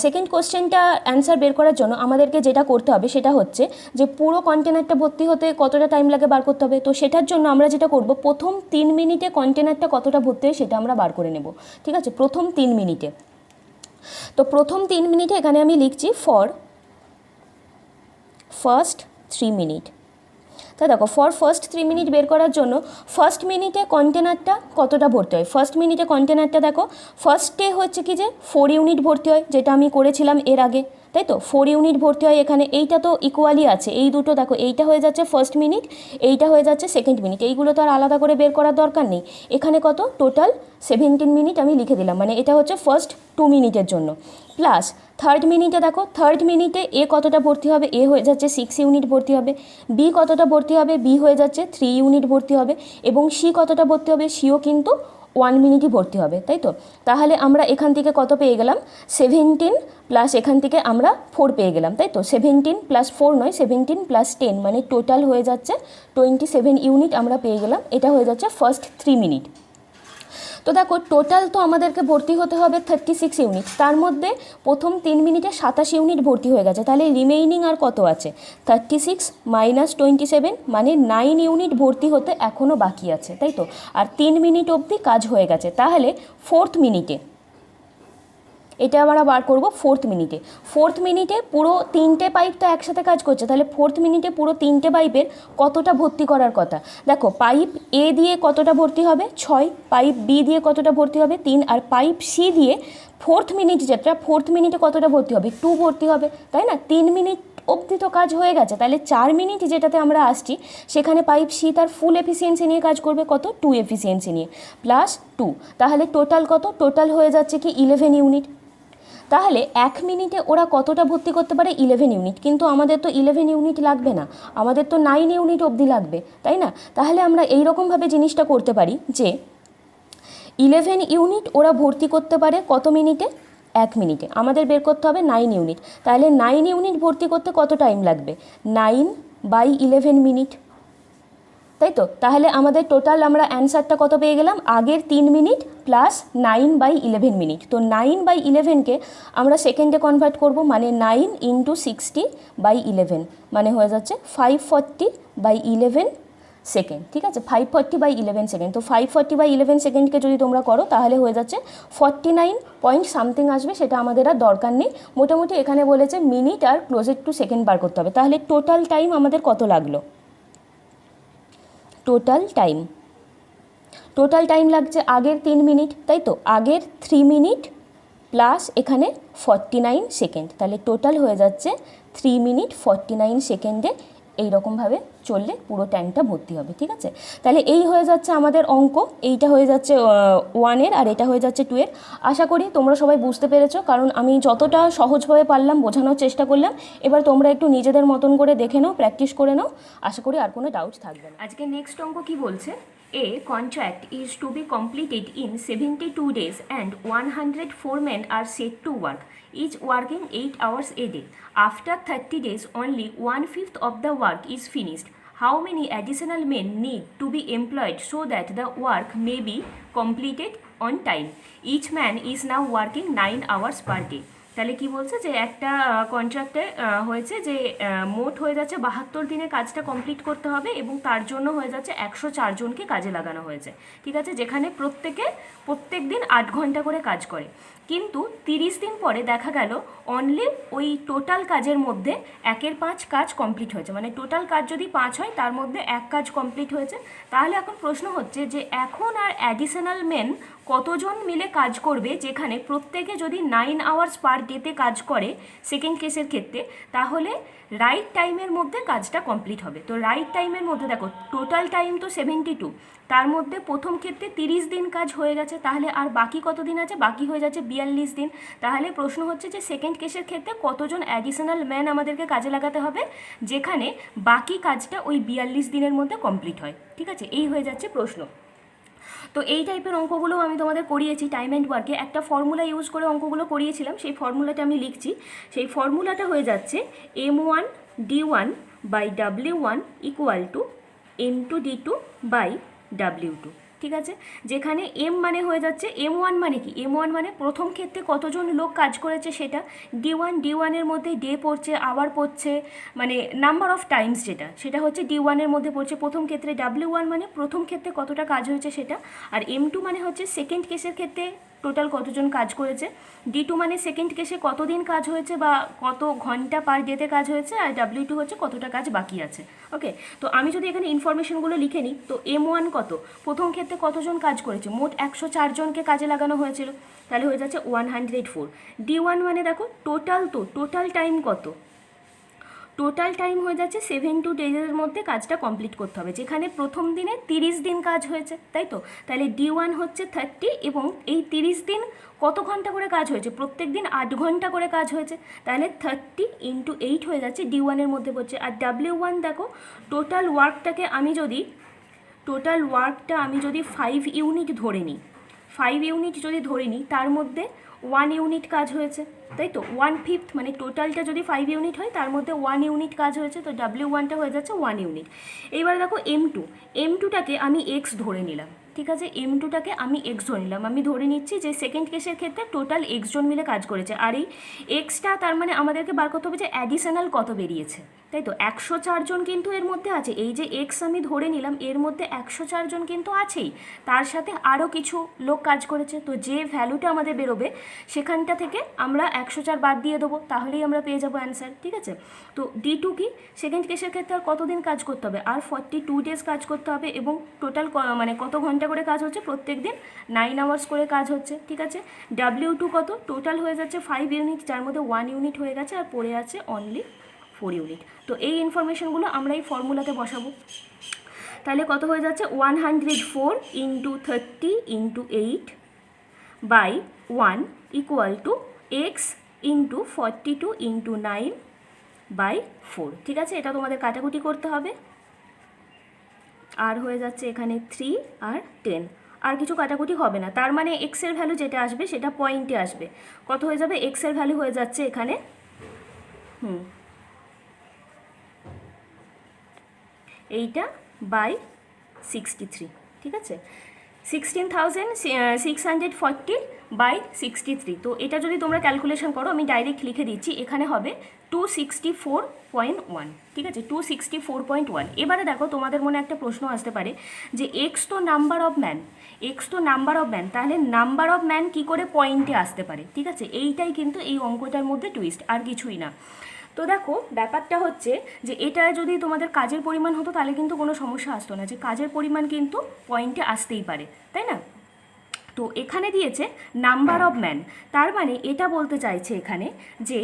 সেকেন্ড কোশ্চেনটা অ্যান্সার বের করার জন্য আমাদেরকে যেটা করতে হবে সেটা হচ্ছে যে পুরো কন্টেনারটা ভর্তি হতে কতটা টাইম লাগে বার করতে হবে। তো সেটার জন্য আমরা যেটা করব, প্রথম 3 মিনিটে কন্টেনারটা কতটা ভর্তি হয় সেটা আমরা বার করে নেব, ঠিক আছে, প্রথম 3 মিনিটে। তো প্রথম 3 মিনিটে এখানে আমি লিখছি ফর ফার্স্ট 3 মিনিট। তা দেখো ফর ফার্স্ট 3 মিনিট বের করার জন্য ফার্স্ট মিনিটে কন্টেনারটা কতটা ভর্তি হয়, ফার্স্ট মিনিটে কন্টেনারটা দেখো ফার্স্টে হচ্ছে কি যে 4 ইউনিট ভর্তি হয়, যেটা আমি করেছিলাম এর আগে, তাই তো। 4 ইউনিট ভর্তি হয় এখানে, এইটা তো ইকুয়ালি আছে, এই দুটো দেখো, এইটা হয়ে যাচ্ছে ফার্স্ট মিনিট, এইটা হয়ে যাচ্ছে সেকেন্ড মিনিট, এইগুলো তো আর আলাদা করে বের করার দরকার নেই। এখানে কত টোটাল 17 মিনিট আমি লিখে দিলাম, মানে এটা হচ্ছে ফার্স্ট 2 মিনিটের জন্য। প্লাস থার্ড মিনিটে দেখো, থার্ড মিনিটে এ কতটা ভর্তি হবে, এ হয়ে যাচ্ছে 6 ইউনিট ভর্তি হবে। বি কতটা ভর্তি হবে, বি হয়ে যাচ্ছে 3 ইউনিট ভর্তি হবে। এবং সি কতটা ভর্তি হবে, সিও কিন্তু 1 মিনিটই ভর্তি হবে, তাই তো। তাহলে আমরা এখান থেকে কত পেয়ে গেলাম, 17 প্লাস এখান থেকে আমরা 4 পেয়ে গেলাম, তাই তো। 17 + 4 নয়, 17 + 10 মানে টোটাল হয়ে যাচ্ছে 27 ইউনিট আমরা পেয়ে গেলাম। এটা হয়ে যাচ্ছে ফার্স্ট 3 মিনিট। তো দেখো টোটাল তো আমাদেরকে ভর্তি হতে হবে 36 ইউনিট, তার মধ্যে প্রথম 3 মিনিটে 27 ইউনিট ভর্তি হয়ে গেছে, তাহলে রিমেইনিং আর কত আছে 36 মাইনাস 27 মানে 9 ইউনিট ভর্তি হতে এখনও বাকি আছে, তাই তো। আর 3 মিনিট অবধি কাজ হয়ে গেছে, তাহলে 4th মিনিটে এটা আমরা বার করব। 4th মিনিটে পুরো 3টে পাইপ তো একসাথে কাজ করছে, তাহলে 4th মিনিটে পুরো 3টে পাইপের কতটা ভর্তি করার কথা। দেখো পাইপ এ দিয়ে কতটা ভর্তি হবে 6, পাইপ বি দিয়ে কতটা ভর্তি হবে 3, আর পাইপ সি দিয়ে 4th মিনিট যেটা 4th মিনিটে কতটা ভর্তি হবে 2 ভর্তি হবে, তাই না। 3 মিনিট অবধি তো কাজ হয়ে গেছে, তাহলে 4 মিনিট যেটাতে আমরা আসছি সেখানে পাইপ সি তার ফুল এফিসিয়েন্সি নিয়ে কাজ করবে, কত 2 এফিসিয়েন্সি নিয়ে প্লাস 2, তাহলে টোটাল কত, টোটাল হয়ে যাচ্ছে কি 11 ইউনিট। তাহলে 1 মিনিটে ওরা কতটা ভর্তি করতে পারে 11 ইউনিট, কিন্তু আমাদের তো 11 ইউনিট লাগবে না, আমাদের তো 9 ইউনিট অবধি লাগবে, তাই না। তাহলে আমরা এই রকমভাবে জিনিসটা করতে পারি যে 11 ইউনিট ওরা ভর্তি করতে পারে কত মিনিটে 1 মিনিটে, আমাদের বের করতে হবে 9 ইউনিট, তাহলে 9 ইউনিট ভর্তি করতে কত টাইম লাগবে 9/11 মিনিট, তাই তো। তাহলে আমাদের টোটাল আমরা অ্যান্সারটা কত পেয়ে গেলাম, আগের 3 মিনিট প্লাস 9/11 মিনিট। তো 9/11কে আমরা সেকেন্ডে কনভার্ট করব, মানে 9 × 60/11 মানে হয়ে যাচ্ছে 540/11 সেকেন্ড, ঠিক আছে 540/11 সেকেন্ড। তো 540/11 সেকেন্ডকে যদি তোমরা করো তাহলে হয়ে যাচ্ছে 49 পয়েন্ট সামথিং আসবে, সেটা আমাদের আর দরকার নেই। মোটামুটি এখানে বলেছে মিনিট আর ক্লোজেট টু সেকেন্ড বার করতে হবে। তাহলে টোটাল টাইম আমাদের কত লাগলো, টোটাল টাইম লাগছে আগের 3 মিনিট, তাই তো, আগের 3 মিনিট প্লাস এখানে 49 সেকেন্ড, তাহলে টোটাল হয়ে যাচ্ছে 3 মিনিট 49 সেকেন্ডে। এইরকমভাবে চললে পুরো ট্যাঙ্কটা ভর্তি হবে, ঠিক আছে। তাহলে এই হয়ে যাচ্ছে আমাদের অঙ্ক, এইটা হয়ে যাচ্ছে 1-এর আর এটা হয়ে যাচ্ছে 2-এর। আশা করি তোমরা সবাই বুঝতে পেরেছো, কারণ আমি যতটা সহজভাবে পারলাম বোঝানোর চেষ্টা করলাম। এবার তোমরা একটু নিজেদের মতন করে দেখে নাও, প্র্যাকটিস করে নাও, আশা করি আর কোনো ডাউট থাকবে না। আজকে নেক্সট অঙ্ক কি বলছে, A contract is to be completed in 72 days and 104 men are set to work, each working 8 hours a day. After 30 days, only 1/5 of the work is finished. How many additional men need to be employed so that the work may be completed on time? Each man is now working 9 hours per day. তাহলে কি বলছে যে একটা কন্ট্রাক্টে হয়েছে যে মোট হয়ে যাচ্ছে 72 দিনে কাজটা কমপ্লিট করতে হবে, এবং তার জন্য হয়ে যাচ্ছে 104 জনকে কাজে লাগানো হয়েছে, ঠিক আছে, যেখানে প্রত্যেক দিন 8 ঘন্টা করে কাজ করে। কিন্তু 30 দিন পরে দেখা গেল অনলি ওই টোটাল কাজের মধ্যে 1/5 কাজ কমপ্লিট হয়েছে, মানে টোটাল কাজ যদি 5 হয় তার মধ্যে 1 কাজ কমপ্লিট হয়েছে। তাহলে এখন প্রশ্ন হচ্ছে যে এখন আর অ্যাডিশনাল মেন কতজন মিলে কাজ করবে, যেখানে প্রত্যেকে যদি 9 আওয়ার্স পার ডেতে কাজ করে সেকেন্ড কেসের ক্ষেত্রে, তাহলে রাইট টাইমের মধ্যে কাজটা কমপ্লিট হবে। তো রাইট টাইমের মধ্যে দেখো টোটাল টাইম তো 72, তার মধ্যে প্রথম ক্ষেত্রে 30 দিন কাজ হয়ে গেছে, তাহলে আর বাকি কত দিন আছে, বাকি হয়ে যাচ্ছে 42 দিন। তাহলে প্রশ্ন হচ্ছে যে সেকেন্ড কেসের ক্ষেত্রে কতজন অ্যাডিশনাল ম্যান আমাদেরকে কাজে লাগাতে হবে, যেখানে বাকি কাজটা ওই 42 দিনের মধ্যে কমপ্লিট হয়, ঠিক আছে, এই হয়ে যাচ্ছে প্রশ্ন। তো এই টাইপের অঙ্কগুলো আমি তোমাদের করিয়েছি টাইম অ্যান্ড ওয়ার্কে, একটা ফর্মুলা ইউজ করে অঙ্কগুলো করিয়েছিলাম, সেই ফর্মুলাটা আমি লিখছি। সেই ফর্মুলাটা হয়ে যাচ্ছে M1D1/W1 = M2D2/W2, ঠিক আছে। যেখানে এম মানে হয়ে যাচ্ছে M1 মানে কি, M1 মানে প্রথম ক্ষেত্রে কতজন লোক কাজ করেছে সেটা, D1 মধ্যে ডে পড়ছে, আওয়ার পড়ছে, মানে নাম্বার অফ টাইমস সেটা হচ্ছে D1 মধ্যে পড়ছে প্রথম ক্ষেত্রে, W1 মানে প্রথম ক্ষেত্রে কতটা কাজ হয়েছে সেটা, আর M2 মানে হচ্ছে সেকেন্ড কেসের ক্ষেত্রে টোটাল কতজন কাজ করেছে, D2 মানে সেকেন্ড কেসে কতদিন কাজ হয়েছে বা কত ঘন্টা পার ডেতে কাজ হয়েছে, আর W2 হচ্ছে কতটা কাজ বাকি আছে। ওকে, তো আমি যদি এখানে ইনফরমেশনগুলো লিখে নিই, তো M1 কত, প্রথম ক্ষেত্রে কতজন কাজ করেছে, মোট 104 জনকে কাজে লাগানো হয়েছিল, তাহলে হয়ে যাচ্ছে 104। D1 মানে দেখো টোটাল টাইম কত, টোটাল টাইম হয়ে যাচ্ছে 72 ডেজের মধ্যে কাজটা কমপ্লিট করতে হবে, যেখানে প্রথম দিনে 30 দিন কাজ হয়েছে, তাই তো। তাহলে D1 হচ্ছে 30, এবং এই 30 দিন কত ঘন্টা করে কাজ হয়েছে, প্রত্যেক দিন 8 ঘন্টা করে কাজ হয়েছে, তাহলে 30 × 8 হয়ে যাচ্ছে D1 মধ্যে পড়ছে। আর W1 দেখো টোটাল ওয়ার্কটা আমি যদি 5 ইউনিট ধরে নিই, 5 ইউনিট যদি ধরে নিই, তার মধ্যে 1 ইউনিট কাজ হয়েছে, তাই তো, 1/5 মানে টোটালটা যদি 5 ইউনিট হয় তার মধ্যে 1 ইউনিট কাজ হয়েছে, তো W1টা হয়ে যাচ্ছে 1 ইউনিট। এইবার দেখো M2টাকে আমি X ধরে নিলাম, ঠিক ঠিক আছে, m2টাকে আমি এক্স ধরে নিলাম। আমি ধরে নিচ্ছি যে সেকেন্ড কেসের ক্ষেত্রে টোটাল এক্স জন মিলে কাজ করেছে, আর এই এক্সটা তার মানে আমাদেরকে বার করতে হবে যে অ্যাডিশনাল কত বেরিয়েছে, তাই তো 104 জন কিন্তু এর মধ্যে আছে। এই যে এক্স আমি ধরে নিলাম এর মধ্যে 104 জন কিন্তু আছেই, তার সাথে আরও কিছু লোক কাজ করেছে। তো যে ভ্যালুটা আমাদের বেরোবে সেখানটা থেকে আমরা 104 বাদ দিয়ে দেবো, তাহলেই আমরা পেয়ে যাবো অ্যান্সার। ঠিক আছে, তো D2 কি, সেকেন্ড কেসের ক্ষেত্রে আর কতদিন কাজ করতে হবে, আর 42 ডেজ কাজ করতে হবে, এবং টোটাল মানে কত ঘন্টা করে কাজ হচ্ছে, প্রত্যেক দিন 9 আওয়ার্স করে কাজ হচ্ছে। ঠিক আছে, W2 কত, টোটাল হয়ে যাচ্ছে 5 ইউনিট, যার মধ্যে 1 ইউনিট হয়ে গেছে আর পড়ে আছে অনলি 4 ইউনিট। তো এই ইনফরমেশনগুলো আমরা এই ফর্মুলাতে বসাবো। তাহলে কত হয়ে যাচ্ছে, 104 into 30 into 8 by 1 equal to X into 42 into 9 by 4। ঠিক আছে, এটা তোমাদের কাটাকুটি করতে হবে। আর হয়ে যাচ্ছে এখানে 3 আর 10, আর কিছু কাটাকুটি হবে না। তার মানে এক্সের ভ্যালু যেটা আসবে সেটা পয়েন্টে আসবে। কত হয়ে যাবে, এক্সের ভ্যালু হয়ে যাচ্ছে এখানে এইটা বাই 63। ঠিক আছে, 16,640 বাই 63। তো এটা যদি তোমরা ক্যালকুলেশন করো, আমি ডাইরেক্ট লিখে দিচ্ছি, এখানে হবে 264.1। ঠিক আছে, 264.1। এবারে দেখো, তোমাদের মনে একটা প্রশ্ন আসতে পারে যে এক্স তো নাম্বার অফ ম্যান, এক্স তো নাম্বার অফ ম্যান, তাহলে নাম্বার অফ ম্যান কী করে পয়েন্টে আসতে পারে। ঠিক আছে, এইটাই কিন্তু এই অঙ্কটার মধ্যে টুইস্ট, আর কিছুই না। তো দেখো, ব্যাপারটা হচ্ছে যে এটা যদি তোমাদের কাজের পরিমাণ হতো তাহলে কিন্তু কোনো সমস্যা আসতো না, যে কাজের পরিমাণ কিন্তু পয়েন্টে আসতেই পারে, তাই না। তো এখানে দিয়েছে নাম্বার অফ ম্যান, তার মানে এটা বলতে চাইছে এখানে যে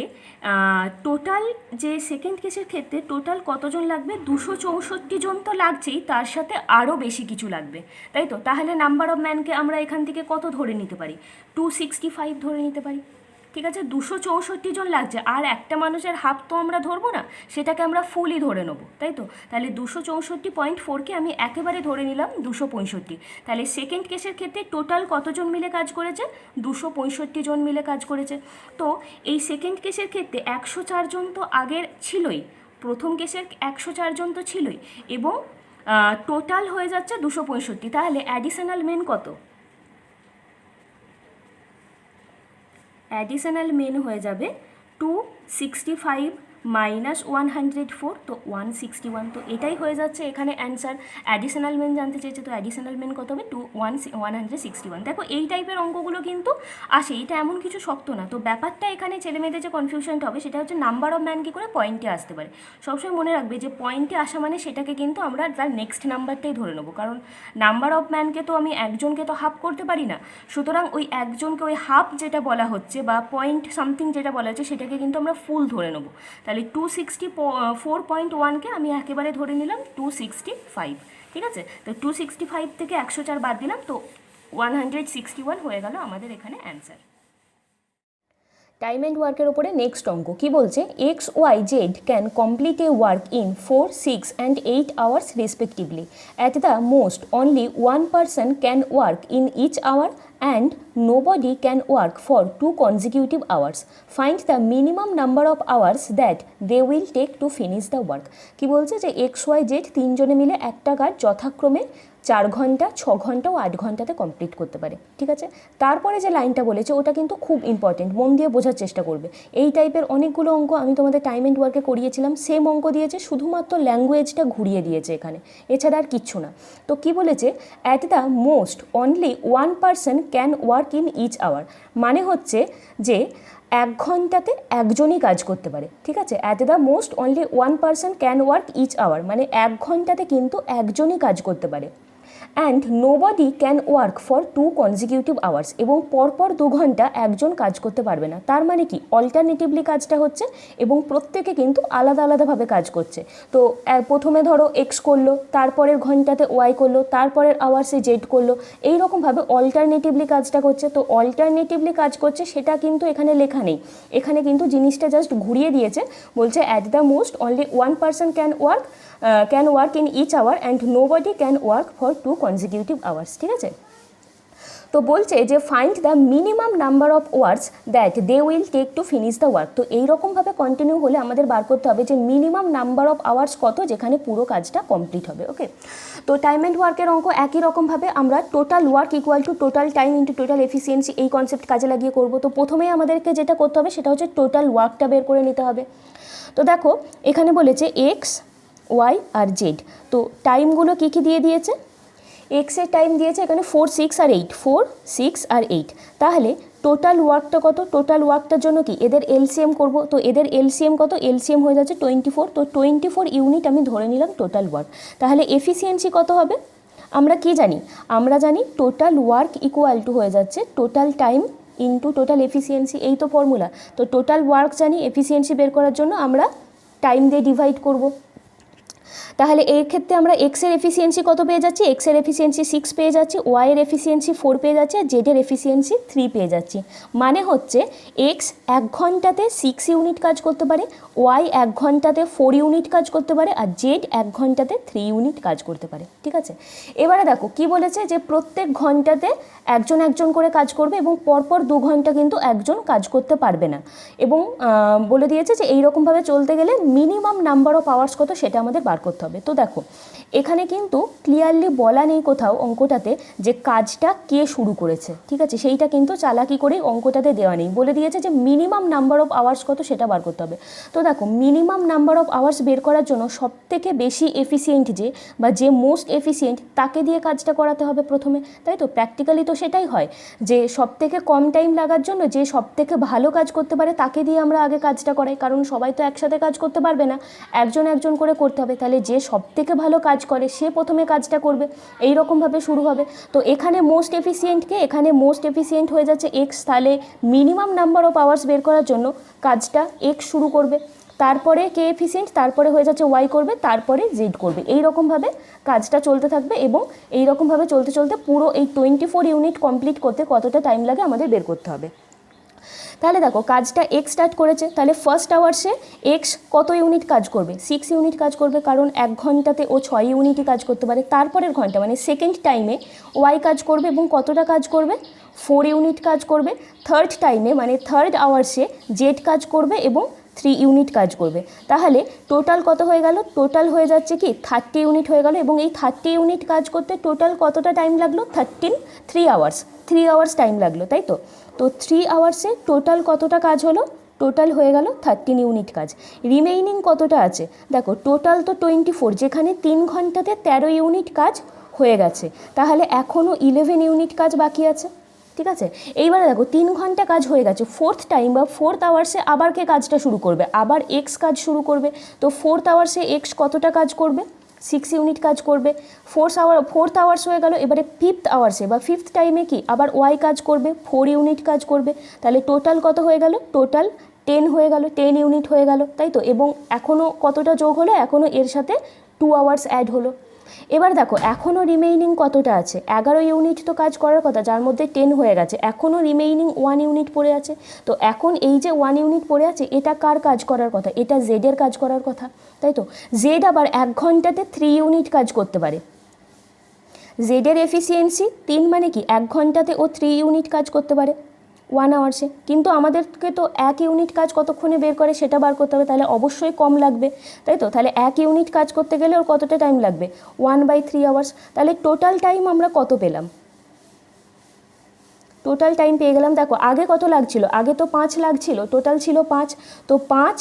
টোটাল যে সেকেন্ড কেসের ক্ষেত্রে টোটাল কতজন লাগবে, 264 জন তো লাগছেই, তার সাথে আরও বেশি কিছু লাগবে, তাই তো। তাহলে নাম্বার অফ ম্যানকে আমরা এখান থেকে কত ধরে নিতে পারি, 265 ধরে নিতে পারি। ঠিক আছে, 264 জন লাগছে, আর একটা মানুষের হাফ তো আমরা ধরবো না, সেটাকে আমরা ফুলই ধরে নেবো, তাই তো। তাহলে 264.4কে আমি একেবারে ধরে নিলাম 265। তাহলে সেকেন্ড কেসের ক্ষেত্রে টোটাল কতজন মিলে কাজ করেছে, 265 জন মিলে কাজ করেছে। তো এই সেকেন্ড কেসের ক্ষেত্রে 104 জন তো আগের ছিলই, প্রথম কেসের 104 জন তো ছিলই, এবং টোটাল হয়ে যাচ্ছে 265। তাহলে অ্যাডিশনাল মেন কত, অ্যাডিশনাল মেন হয়ে যাবে 265 মাইনাস 104, তো 161। তো এটাই হয়ে যাচ্ছে এখানে অ্যান্সার। অ্যাডিশনাল মেন জানতে চেয়েছে, তো অ্যাডিশনাল মেন কত হবে, 161। দেখো, এই টাইপের অঙ্কগুলো কিন্তু আসে, এটা এমন কিছু শক্ত না। তো ব্যাপারটা এখানে ছেলেমেয়েদের যে কনফিউশনটা হবে সেটা হচ্ছে নাম্বার অফ ম্যান কী করে পয়েন্টে আসতে পারে। সবসময় মনে রাখবে যে পয়েন্টে আসা মানে সেটাকে কিন্তু আমরা তার নেক্সট নাম্বারটাই ধরে নেবো, কারণ নাম্বার অফ ম্যানকে তো আমি একজনকে তো হাফ করতে পারি না, সুতরাং ওই একজনকে ওই হাফ যেটা বলা হচ্ছে বা পয়েন্ট সামথিং যেটা বলা হচ্ছে সেটাকে কিন্তু আমরা ফুল ধরে নেবো। তাহলে 264.1কে আমি একেবারে ধরে নিলাম 265। ঠিক আছে, তো 265 থেকে 104 বাদ দিলাম, তো 161 হয়ে গেল আমাদের এখানে অ্যান্সার। টাইম অ্যান্ড ওয়ার্কের ওপরে নেক্সট অঙ্ক কী বলছে, X Y Z can complete a work in 4, 6 and 8 hours respectively. At the most, only one person can work in each hour and nobody can work for 2 consecutive hours. Find the minimum number of hours that they will take to finish the work. কি বলছে যে এক্স ওয়াই জেড তিনজনে মিলে একটা কাজ যথাক্রমে 4 ঘন্টা, 6 ঘন্টা ও 8 ঘন্টাতে কমপ্লিট করতে পারে। ঠিক আছে, তারপরে যে লাইনটা বলেছে ওটা কিন্তু খুব ইম্পর্টেন্ট, মন দিয়ে বোঝার চেষ্টা করবে। এই টাইপের অনেকগুলো অঙ্ক আমি তোমাদের টাইম অ্যান্ড ওয়ার্কে করিয়েছিলাম, সেম অঙ্ক দিয়েছে, শুধুমাত্র ল্যাঙ্গুয়েজটা ঘুরিয়ে দিয়েছে এখানে, এছাড়া আর কিচ্ছু না। তো কি বলেছে, at the most only one person can work in each hour, মানে হচ্ছে যে 1 ঘন্টাতে একজনই কাজ করতে পারে। ঠিক আছে, at the most only one person can work each hour, মানে 1 ঘন্টাতে কিন্তু একজনই কাজ করতে পারে। And nobody can work for 2 consecutive hours, এবং পরপর 2 ঘন্টা একজন কাজ করতে পারবে না। তার মানে কি, অল্টারনেটিভলি কাজটা হচ্ছে এবং প্রত্যেকে কিন্তু আলাদা আলাদাভাবে কাজ করছে। তো প্রথমে ধরো এক্স করলো, তারপরের ঘন্টাতে ওয়াই করলো, তারপরের আওয়ার্সে জেড করলো, এইরকমভাবে অল্টারনেটিভলি কাজটা করছে। তো অল্টারনেটিভলি কাজ করছে সেটা কিন্তু এখানে লেখা নেই, এখানে কিন্তু জিনিসটা জাস্ট ঘুরিয়ে দিয়েছে, বলছে at the most only one person can work in each hour and nobody can work for 2 consecutive hours। ঠিক আছে, তো বলছে যে find the minimum number of words that they will take to finish the work. তো এইরকমভাবে কন্টিনিউ হলে আমাদের বার করতে হবে যে মিনিমাম নাম্বার অফ আওয়ার্স কত যেখানে পুরো কাজটা কমপ্লিট হবে। ওকে, তো টাইম অ্যান্ড ওয়ার্কের অঙ্ক একই রকমভাবে আমরা total work equal to total time into total efficiency এই কনসেপ্ট কাজে লাগিয়ে করব। তো প্রথমেই আমাদেরকে যেটা করতে হবে সেটা হচ্ছে টোটাল ওয়ার্কটা বের করে নিতে হবে। তো দেখো এখানে বলেছে এক্স, ওয়াই আর জেড। তো টাইমগুলো কী কী দিয়ে দিয়েছে, এক্সের টাইম দিয়েছে এখানে 4, 6 আর 8, 4, 6 আর 8। তাহলে টোটাল ওয়ার্কটা কত, টোটাল ওয়ার্কটার জন্য কি এদের এলসিএম করব। তো এদের এলসিএম কত, এলসিএম হয়ে যাচ্ছে 24। তো 24 ইউনিট আমি ধরে নিলাম টোটাল ওয়ার্ক। তাহলে এফিসিয়েন্সি কত হবে, আমরা কি জানি, আমরা জানি টোটাল ওয়ার্ক ইকুয়াল টু হয়ে যাচ্ছে total time into total efficiency, এই তো ফর্মুলা। তো টোটাল ওয়ার্ক জানি, এফিসিয়েন্সি বের করার জন্য আমরা টাইম দিয়ে ডিভাইড করব। তাহলে এই ক্ষেত্রে আমরা এক্সের এফিসিয়েন্সি কত পেয়ে যাচ্ছি, এক্সের এফিসিয়েন্সি 6 পেয়ে যাচ্ছি, ওয়াইয়ের এফিসিয়েন্সি 4 পেয়ে যাচ্ছে, আর জেডের এফিসিয়েন্সি 3 পেয়ে যাচ্ছি। মানে হচ্ছে এক্স 1 ঘন্টাতে 6 ইউনিট কাজ করতে পারে, ওয়াই 1 ঘন্টাতে 4 ইউনিট কাজ করতে পারে, আর জেড 1 ঘন্টাতে 3 ইউনিট কাজ করতে পারে। ঠিক আছে, এবারে দেখো কি বলেছে যে প্রত্যেক ঘন্টাতে একজন একজন করে কাজ করবে এবং পরপর 2 ঘন্টা কিন্তু একজন কাজ করতে পারবে না। এবং বলে দিয়েছে যে এইরকমভাবে চলতে গেলে মিনিমাম নাম্বার অফ আওয়ার্স কত সেটা আমাদের বার করতে হবে। তো দেখো এখানে কিন্তু ক্লিয়ারলি বলা নেই কোথাও অঙ্কটাতে যে কাজটা কে শুরু করেছে। ঠিক আছে, সেইটা কিন্তু চালাকি করেই অঙ্কটাতে দেওয়া নেই, বলে দিয়েছে যে মিনিমাম নাম্বার অফ আওয়ার্স কত সেটা বার করতে হবে। তো দেখো মিনিমাম নাম্বার অফ আওয়ার্স বের করার জন্য সবথেকে বেশি এফিসিয়েন্ট যে বা যে মোস্ট এফিসিয়েন্ট তাকে দিয়ে কাজটা করাতে হবে প্রথমে, তাই তো? প্র্যাকটিক্যালি তো সেটাই হয় যে সবথেকে কম টাইম লাগার জন্য যে সবথেকে ভালো কাজ করতে পারে তাকে দিয়ে আমরা আগে কাজটা করাই, কারণ সবাই তো একসাথে কাজ করতে পারবে না, একজন একজন করে করতে হবে। তাহলে যে সবথেকে ভালো কাজ করে সে প্রথমে কাজটা করবে, এই রকমভাবে শুরু হবে। তো এখানে মোস্ট এফিসিয়েন্টকে, এখানে মোস্ট এফিসিয়েন্ট হয়ে যাচ্ছে এক্স। তাহলে মিনিমাম নাম্বার অফ আওয়ার্স বের করার জন্য কাজটা এক্স শুরু করবে, তারপরে কে এফিসিয়েন্ট, তারপরে হয়ে যাচ্ছে ওয়াই করবে, তারপরে জেড করবে। এই রকমভাবে কাজটা চলতে থাকবে এবং এই রকমভাবে চলতে চলতে পুরো এই 24 ইউনিট কমপ্লিট করতে কতটা টাইম লাগে আমাদের বের করতে হবে। তাহলে দেখো কাজটা এক্স স্টার্ট করেছে, তাহলে ফার্স্ট আওয়ার্সে এক্স কত ইউনিট কাজ করবে, 6 ইউনিট কাজ করবে, কারণ 1 ঘন্টাতে ও 6 ইউনিটই কাজ করতে পারে। তারপরের ঘন্টা মানে সেকেন্ড টাইমে ওয়াই কাজ করবে এবং কতটা কাজ করবে, 4 ইউনিট কাজ করবে। থার্ড টাইমে মানে থার্ড আওয়ার্সে জেড কাজ করবে এবং 3 ইউনিট কাজ করবে। তাহলে টোটাল কত হয়ে গেল, টোটাল হয়ে যাচ্ছে কি 30 ইউনিট হয়ে গেল। এবং এই 30 ইউনিট কাজ করতে টোটাল কতটা টাইম লাগলো, 3 আওয়ার্স টাইম লাগলো, তাই তো? তো 3 আওয়ার্সে টোটাল কতটা কাজ হলো, টোটাল হয়ে গেল 13 ইউনিট কাজ। রিমেইনিং কতটা আছে, দেখো টোটাল তো 24, যেখানে 3 ঘন্টাতে 13 ইউনিট কাজ হয়ে গেছে, তাহলে এখনও 11 ইউনিট কাজ বাকি আছে। ঠিক আছে, এইবারে দেখো 3 ঘন্টা কাজ হয়ে গেছে, ফোর্থ টাইম বা ফোর্থ আওয়ার্সে আবার কে কাজটা শুরু করবে, আবার এক্স কাজ শুরু করবে। তো ফোর্থ আওয়ার্সে এক্স কতটা কাজ করবে, 6 ইউনিট কাজ করবে। ফোর্থ আওয়ার্স হয়ে গেল। এবারে ফিফথ আওয়ার্সে বা ফিফথ টাইমে কি আবার ওয়াই কাজ করবে, 4 ইউনিট কাজ করবে। তাহলে টোটাল কত হয়ে গেল, টোটাল 10 হয়ে গেল, 10 ইউনিট হয়ে গেল, তাই তো? এবং এখনও কতটা যোগ হলো, এখনও এর সাথে 2 আওয়ার্স অ্যাড হলো। এবার দেখো এখনও রিমেইনিং কতটা আছে, 11 ইউনিট তো কাজ করার কথা, যার মধ্যে 10 হয়ে গেছে, এখনও রিমেইনিং 1 ইউনিট পড়ে আছে। তো এখন এই যে 1 ইউনিট পড়ে আছে এটা কার কাজ করার কথা, এটা জেডের কাজ করার কথা, তাই তো? জেড আবার 1 ঘন্টাতে 3 ইউনিট কাজ করতে পারে। জেডের এফিসিয়েন্সি 3, মানে কি 1 ঘন্টাতে ও 3 ইউনিট কাজ করতে পারে 1 আওয়ার্সে। কিন্তু আমাদেরকে তো 1 ইউনিট কাজ কতক্ষণে বের করে সেটা বার করতে হবে, তাহলে অবশ্যই কম লাগবে, তাই তো? তাহলে 1 ইউনিট কাজ করতে গেলে ওর কতটা টাইম লাগবে, 1/3 আওয়ার্স। তাহলে টোটাল টাইম আমরা কত পেলাম, টোটাল টাইম পেয়ে গেলাম। দেখো আগে কত লাগছিল, আগে তো 5 লাগছিল, টোটাল ছিল 5। তো 5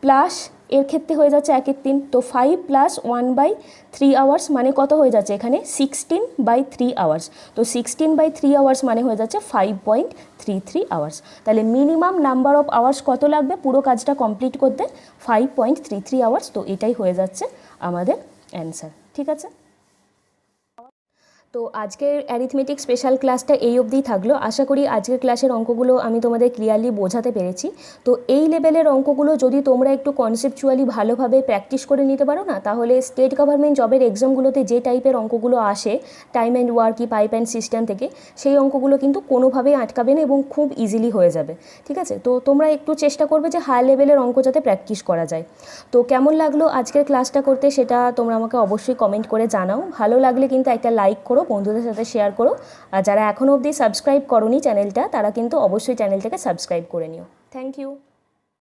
প্লাস এর ক্ষেত্রে হয়ে যাচ্ছে 1/3, তো 5 প্লাস 1/3 আওয়ার্স মানে কত হয়ে যাচ্ছে এখানে 16/3 আওয়ার্স। তো 16/3 আওয়ার্স মানে হয়ে যাচ্ছে 5.33 আওয়ার্স। তাহলে মিনিমাম নাম্বার অফ আওয়ার্স কত লাগবে পুরো কাজটা কমপ্লিট করতে, 5.33 আওয়ার্স। তো এটাই হয়ে যাচ্ছে আমাদের অ্যান্সার। ঠিক আছে, তো আজকের অ্যারিথমেটিক স্পেশাল ক্লাসটা এই অবধিই থাকলো। আশা করি আজকের ক্লাসের অঙ্কগুলো আমি তোমাদের ক্লিয়ারলি বোঝাতে পেরেছি। তো এই লেভেলের অঙ্কগুলো যদি তোমরা একটু কনসেপচুয়ালি ভালোভাবে প্র্যাকটিস করে নিতে পারো না, তাহলে স্টেট গভর্নমেন্ট জবের এক্সামগুলোতে যে টাইপের অঙ্কগুলো আসে time and work pipe and cistern থেকে, সেই অঙ্কগুলো কিন্তু কোনোভাবেই আটকাবে না এবং খুব ইজিলি হয়ে যাবে। ঠিক আছে, তো তোমরা একটু চেষ্টা করবে যে হাই লেভেলের অঙ্ক যাতে প্র্যাকটিস করা যায়। তো কেমন লাগলো আজকের ক্লাসটা করতে সেটা তোমরা আমাকে অবশ্যই কমেন্ট করে জানাও। ভালো লাগলে কিন্তু একটা লাইক করো, বন্ধুদের সাথে শেয়ার করো। আর যারা এখনও অবধি সাবস্ক্রাইব করোনি চ্যানেলটা, তারা কিন্তু অবশ্যই চ্যানেলটাকে সাবস্ক্রাইব করে নিও। Thank you.